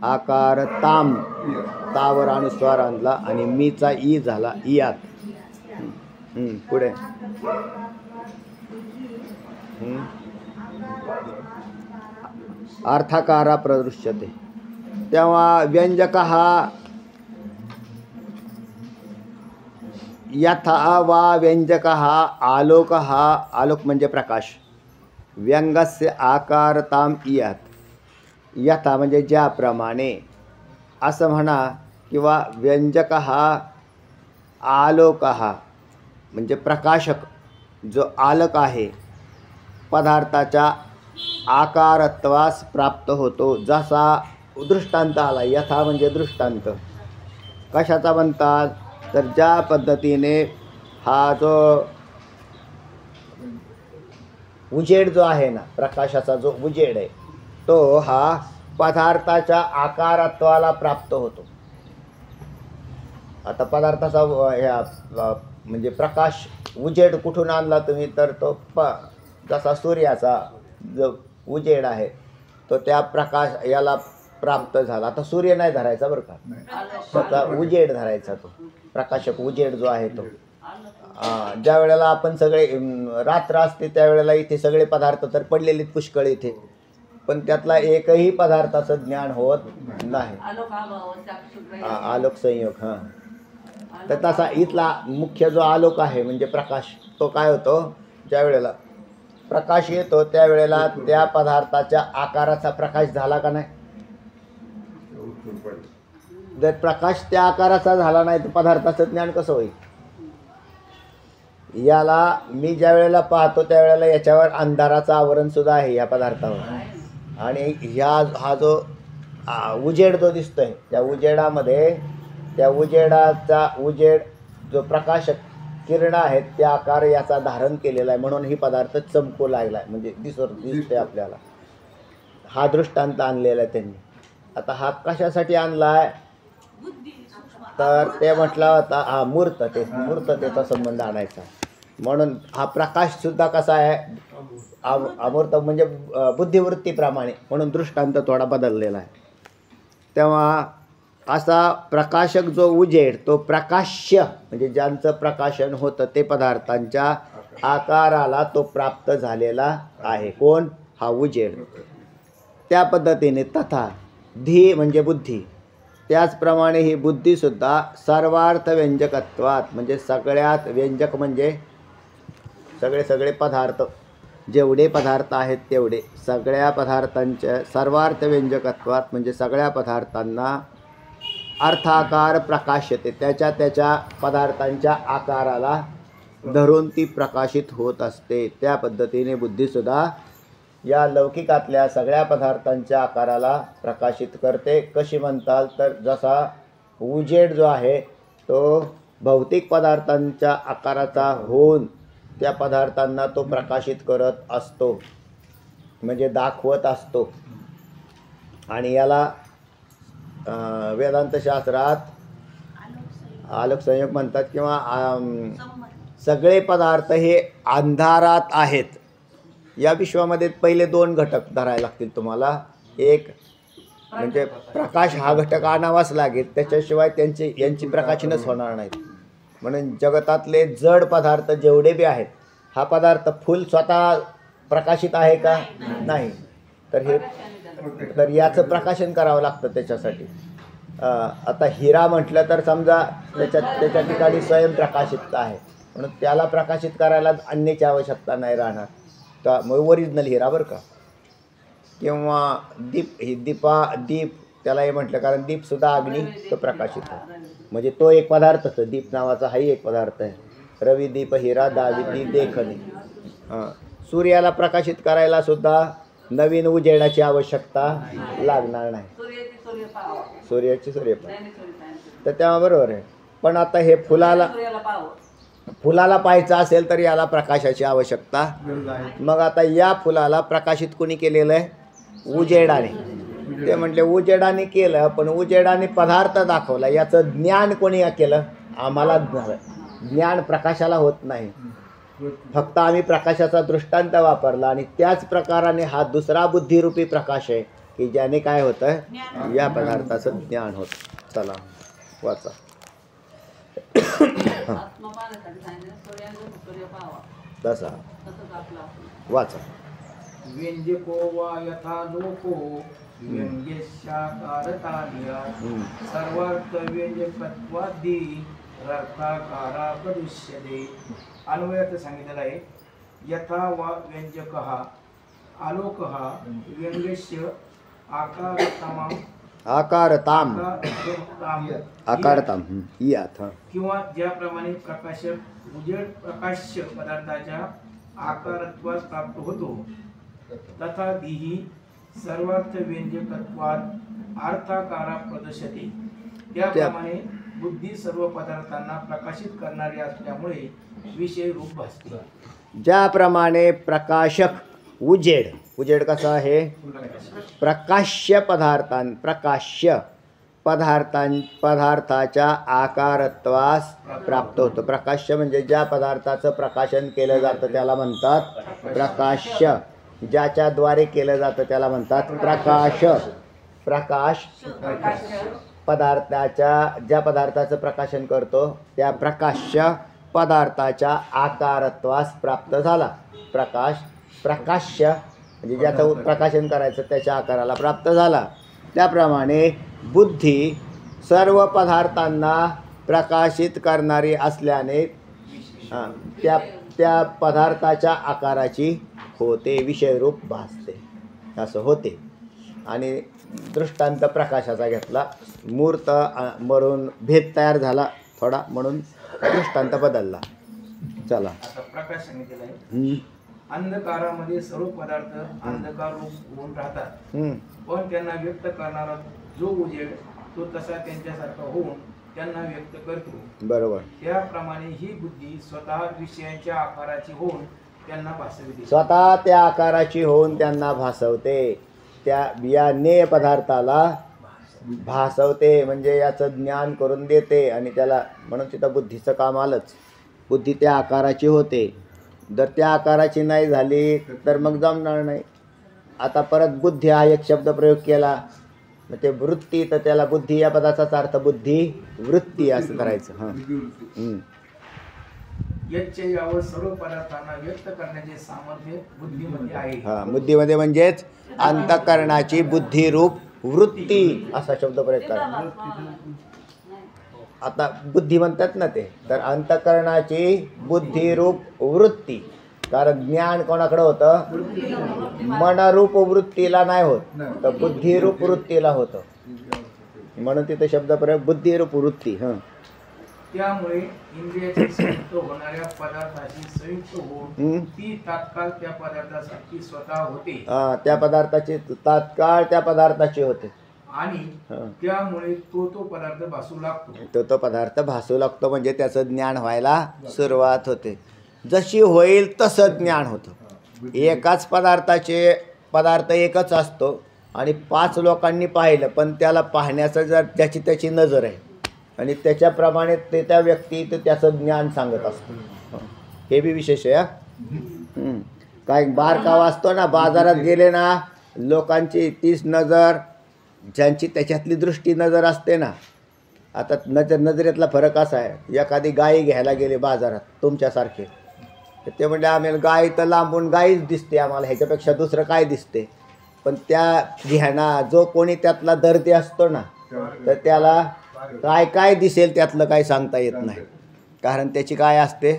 आकारताम तावर अनुस्वार आणला आणि मीचा ई झाला इयात. पुढे अर्थाकारा प्रदृश्यते. तेव्हा व्यंजकः यथा वा व्यंजकः आलोकः आलोक म्हणजे प्रकाश. व्यंगस्य आकारताम इयात यथा म्हणजे ज्याप्रमाणे असं म्हणा किंवा व्यंजकः आलोकः म्हणजे प्रकाशक जो आलक आहे पदार्थाच्या आकारत्वास प्राप्त होतो. जसा दृष्टांत आला. यथा म्हणजे दृष्टांत कशाचा म्हणतात तर ज्या पद्धतीने हा जो उजेड जो आहे ना प्रकाशाचा जो उजेड आहे तो हा पदार्थाच्या आकारत्वाला प्राप्त होतो. आता पदार्थाचा म्हणजे प्रकाश उजेड कुठून आणला तुम्ही तर तो जसा सूर्याचा जो उजेड आहे तो त्या प्रकाश याला प्राप्त झाला. आता सूर्य नाही धरायचा बरं का, त्याचा उजेड धरायचा. तो प्रकाशक उजेड जो आहे तो ज्या वेळेला आपण सगळे रात्र असते त्यावेळेला इथे सगळे पदार्थ तर पडलेलेत पुष्कळ इथे, पण त्यातला एकही पदार्थाचं ज्ञान होत नाही. आलोक संयोग. हां तर तसा इथला मुख्य जो आलोक आहे म्हणजे प्रकाश तो काय होतो ज्या वेळेला प्रकाश येतो त्यावेळेला त्या पदार्थाच्या आकाराचा प्रकाश झाला का नाही. जर प्रकाश त्या आकाराचा झाला नाही तर पदार्थाचं ज्ञान कसं होईल. याला मी ज्या वेळेला पाहतो त्यावेळेला याच्यावर अंधाराचं आवरण सुद्धा आहे या पदार्थावर, आणि हा जो उजेड जो दिसतोय त्या उजेडामध्ये त्या उजेडाचा उजेड जो प्रकाशक किरण आहेत त्या आकार याचा धारण केलेला आहे म्हणून ही पदार्थ चमकू लागला आहे म्हणजे दिसतोय आपल्याला. हा दृष्टांत आणलेला आहे त्यांनी. आता हा कशासाठी आणला आहे तर ते म्हटला होता हा मूर्ततेचा संबंध आणायचा म्हणून हा प्रकाश सुद्धा कसा आहे अमूर्त म्हणजे बुद्धिवृत्तीप्रमाणे म्हणून दृष्टांत थोडा बदललेला आहे. तेव्हा असा प्रकाशक जो उजेड तो प्रकाश्य म्हणजे ज्यांचं प्रकाशन होतं ते पदार्थांच्या आकाराला तो प्राप्त झालेला आहे. कोण हा उजेड. त्या पद्धतीने तथा धी म्हणजे बुद्धी त्याचप्रमाणे ही बुद्धीसुद्धा सर्वार्थ व्यंजकत्वात म्हणजे सगळ्यात व्यंजक म्हणजे सगळे पदार्थ जेवढे पदार्थ आहेत तेवढे सगळ्या पदार्थांच्या सर्वार्थ व्यंजकत्वात म्हणजे सगळ्या पदार्थांना अर्थाकार प्रकाशते त्याच्या पदार्थांच्या आकाराला धरून ती प्रकाशित होत असते. त्या पद्धतीने बुद्धीसुद्धा या लौकिकातल्या सगळ्या पदार्थांच्या आकाराला प्रकाशित करते. कशी म्हणताल तर जसा उजेड जो आहे तो भौतिक पदार्थांच्या आकाराचा होऊन त्या पदार्थांना तो प्रकाशित करत असतो म्हणजे दाखवत असतो. आणि याला वेदांतशास्त्रात आलोक संयोग म्हणतात किंवा सगळे पदार्थ हे अंधारात आहेत. या विश्वामध्ये पहिले दोन घटक धरायला लागतील तुम्हाला. एक म्हणजे प्रकाश हा घटक आणावाच लागेल, त्याच्याशिवाय यांची प्रकाशनच होणार नाहीत. म्हणून जगतातले जड पदार्थ जेवढे बी आहेत, हा पदार्थ फुल स्वतः प्रकाशित आहे का? नाही. तर याचं प्रकाशन करावं लागतं त्याच्यासाठी. आता हिरा म्हटलं तर समजा त्याच्या ठिकाणी स्वयंप्रकाशितता आहे, म्हणून त्याला प्रकाशित करायला आणण्याची आवश्यकता नाही राहणार. तर मग ओरिजिनल हिरा बरं का. किंवा दीप त्याला हे म्हटलं, कारण दीपसुद्धा अग्नी तो प्रकाशित आहे, म्हणजे तो एक पदार्थच. दीप नावाचा हाही एक पदार्थ आहे. रवी दीप हिरा दाविती देखणे. सूर्याला प्रकाशित करायला सुद्धा नवीन उजेडाची आवश्यकता लागणार नाही. सूर्याची सूर्यपान तर तेव्हा बरोबर आहे. पण आता हे फुलाला पाहायचं असेल तर याला प्रकाशाची आवश्यकता. मग आता या फुलाला प्रकाशित कोणी केलेलं आहे? उजेडाने. ते म्हटले उजेडाने केलं, पण उजेडाने पदार्थ दाखवला, याचं ज्ञान कोणी केलं? आम्हाला ज्ञान प्रकाशाला होत नाही, फक्त आम्ही प्रकाशाचा दृष्टांत वापरला. आणि त्याच प्रकाराने हा दुसरा बुद्धिरूपी प्रकाश आहे की ज्याने काय होतं? या पदार्थाचं ज्ञान होतं. चला वाचा. तसा वाचा. व्यंजको वा यथा लोको व्यंग्यशाकारतानिया सर्वार्थ व्यंजकत्वादी रर्थाकारा प्रदुष्यते. अन्वयात सांगितलेलं आहे, यथा वा व्यंजकः आलोकः व्यंग्यस्य आकारताम यात. किंवा ज्याप्रमाणे प्रकाश्य पदार्थाच्या आकारत्वास प्राप्त होतो, तथा दिही सर्वार्थ व्यंजकत्वात अर्थाकारा प्रदर्शते. त्याप्रमाणे बुद्धी सर्व पदार्थांना प्रकाशित करणारी असल्यामुळे विषय रूप भासते. ज्याप्रमाणे प्रकाशक उजेड कसा आहे? प्रकाश्य पदार्थाच्या आकारत्वास प्राप्त होतो. प्रकाश्य म्हणजे ज्या पदार्थाचं प्रकाशन केलं जातं त्याला म्हणतात प्रकाश्य. ज्याच्याद्वारे केलं जातं त्याला म्हणतात प्रकाश ज्या पदार्थाचं प्रकाशन करतो त्या प्रकाश्य पदार्थाच्या आकारत्वास प्राप्त झाला. प्रकाश्य म्हणजे ज्याचं प्रकाशन करायचं त्याच्या आकाराला प्राप्त झाला. त्याप्रमाणे बुद्धी सर्व पदार्थांना प्रकाशित करणारी असल्याने त्या पदार्थाच्या आकाराची होते, विषयरूप भासते, असं होते. आणि दृष्टांत प्रकाशाचा घेतला, मूर्त मरून भेद तयार झाला थोडा, म्हणून दृष्टांत बदलला. चला. आता प्रकाश सांगितलेला आहे. अंधकारामध्ये सर्व पदार्थ अंधकार रूप होऊन राहतात, पण त्यांना व्यक्त करणारा जो उजेड तो तसा त्यांच्यासारखा होऊन त्यांना व्यक्त करतो. बरोबर. त्याप्रमाणे ही बुद्धी स्वतः विषयांच्या आकाराची होऊन त्यांना भासवते. स्वतः त्या आकाराची होऊन त्यांना भासवते. या नेय पदार्थाला भासवते म्हणजे याचं ज्ञान करून देते. आणि त्याला म्हणून तिथं बुद्धीचं काम आलंच. बुद्धी त्या आकाराची होते. जर त्या आकाराची नाही झाली तर मग जमणार नाही. आता परत बुद्धी हा एक शब्द प्रयोग केला, मग ते वृत्ती, तर त्याला बुद्धी या पदाचा अर्थ बुद्धी वृत्ती असं करायचं. यावर सर्व पदार्थांना व्यक्त करण्याचे सामर्थ्य बुद्धीमध्ये आहे. बुद्धीमध्ये म्हणजेच अंतःकरणाची बुद्धिरूप वृत्ती असा शब्द प्रयोग करा. आता बुद्धी म्हणतात ना ते, तर अंतःकरणाची बुद्धिरूप वृत्ती. कारण ज्ञान कोणाकडे होतं? मनरूप वृत्तीला नाही होत, तर बुद्धिरूप वृत्तीला होतं. म्हणून तिथे शब्द प्रयोग बुद्धिरूप वृत्ती. त्यामुळे इंद्रियाची संयुक्त होणाऱ्या पदार्थाशी संयुक्त होऊन ती तात्काळ त्या पदार्थासाठी स्वतः होते. त्या पदार्थाची तात्काळ त्या पदार्थाची होते. आणि त्यामुळे तो पदार्थ भासू लागतो. तो पदार्थ भासू लागतो म्हणजे त्याचं ज्ञान व्हायला सुरुवात होते. जशी होईल तसं ज्ञान होतं. एकाच पदार्थ एकच असतो आणि 5 लोकांनी पाहिलं, पण त्याला पाहण्याचं जर त्याची नजर आहे आणि त्याच्याप्रमाणे त्या व्यक्ती त्याचं ज्ञान सांगत असतो. हे बी विशेष आहे. काय बारकावा असतो ना, बाजारात गेले ना लोकांची 30 नजर ज्यांची त्याच्यातली दृष्टी नजर असते ना, आता नजरेतला फरक असा आहे, एखादी गाय घ्यायला गेले बाजारात तुमच्यासारखे, तर ते म्हणजे आम्हाला गाय तर लांबून गायच दिसते आम्हाला, ह्याच्यापेक्षा दुसरं काय दिसते, पण त्या घेणा जो कोणी त्यातला दर्दी असतो ना, तर त्याला काय काय दिसेल त्यातलं काय सांगता येत नाही, कारण त्याची काय असते,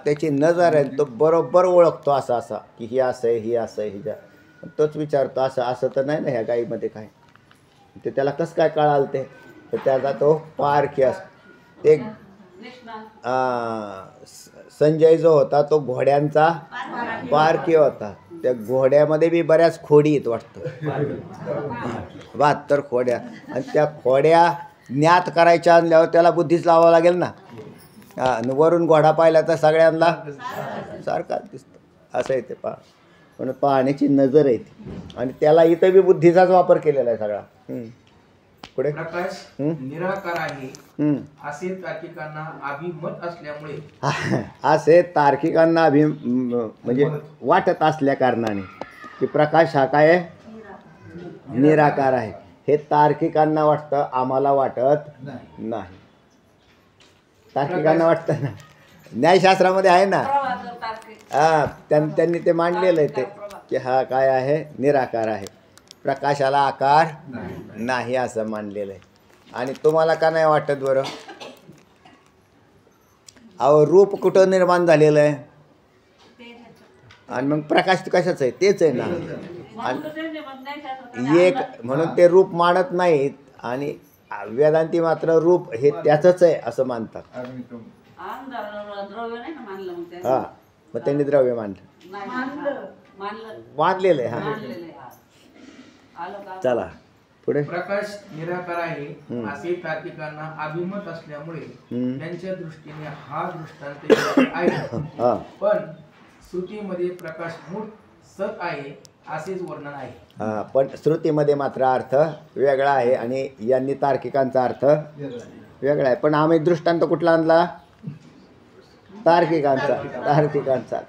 त्याची नजर आहे, तो बरोबर ओळखतो असा असा की ही असं आहे, ही असं आहे, हिच्या तोच विचारतो असं असं तर नाही ना ह्या गाईमध्ये काय, ते त्याला कसं काय कळाल ते, तर त्याचा तो पारखी असतो. ते संजय जो होता तो घोड्यांचा पारखी होता, त्या घोड्यामध्ये बी बऱ्याच खोडी आहेत वाटतं, 72 खोड्या, आणि त्या खोड्या ज्ञात करायच्या आणल्यावर त्याला बुद्धीच लावावं लागेल ना. आणि वरून घोडा पाहिला तर सगळ्यांना सारखाच दिसतो, असं आहे ते पण पाहण्याची नजर आहे ती, आणि त्याला इथं बी बुद्धीचाच वापर केलेला आहे सगळा. पुढे प्रकाश निराकार आहे असे तार्किकांना अभिमत असल्यामुळे, असे तार्किकांना म्हणजे वाटत असल्या कारणाने की प्रकाश हा काय आहे, निराकार आहे, हे तार्किकांना वाटतं, आम्हाला वाटत नाही. तार्किकांना वाटतं ना, न्यायशास्त्रामध्ये आहे ना, त्यांनी ते मांडलेलं आहे ते की हा काय आहे, निराकार आहे, प्रकाशाला आकार नाही असं मानलेलं आहे. आणि तुम्हाला का नाही वाटत बरं? अहो रूप कुठं निर्माण झालेलं आहे, आणि मग प्रकाश कशाचं आहे, तेच आहे ना. आणि एक म्हणून ते रूप मानत नाहीत, आणि वेदांती मात्र रूप हे त्याचंच आहे असं मानतात. हां, मग त्यांनी द्रव्य मानलेलं आहे. हां, चला पुढे. प्रकाश निराकार आहे असे तार्किकांना अभिमत असल्यामुळे त्यांच्या दृष्टीने हा दृष्टांत योग्य आहे, पण श्रुतीमध्ये प्रकाश मूळ सत आहे असेच वर्णन आहे. हां, पण श्रुतीमध्ये मात्र अर्थ वेगळा आहे, आणि यांनी तार्किकांचा अर्थ वेगळा आहे. पण आम्ही दृष्टांत कुठला आणला? तार्किकांचा.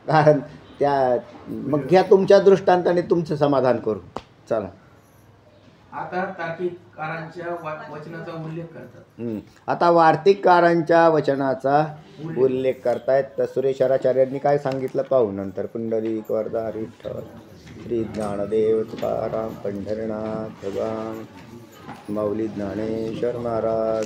कारण त्या मग घ्या तुमच्या दृष्टांताने तुमचं समाधान करू. चला आता तार्किकांच्या वचनाचा उल्लेख करतात. आता वार्तिककारांच्या वचनाचा उल्लेख करतायत. तर सुरेश्वराचार्यांनी काय सांगितलं पाहू नंतर. पुंडलिक वरदा विठ्ठल श्री ज्ञानदेव तुकाराम पंढरीनाथ भगवान माऊली ज्ञानेश्वर महाराज.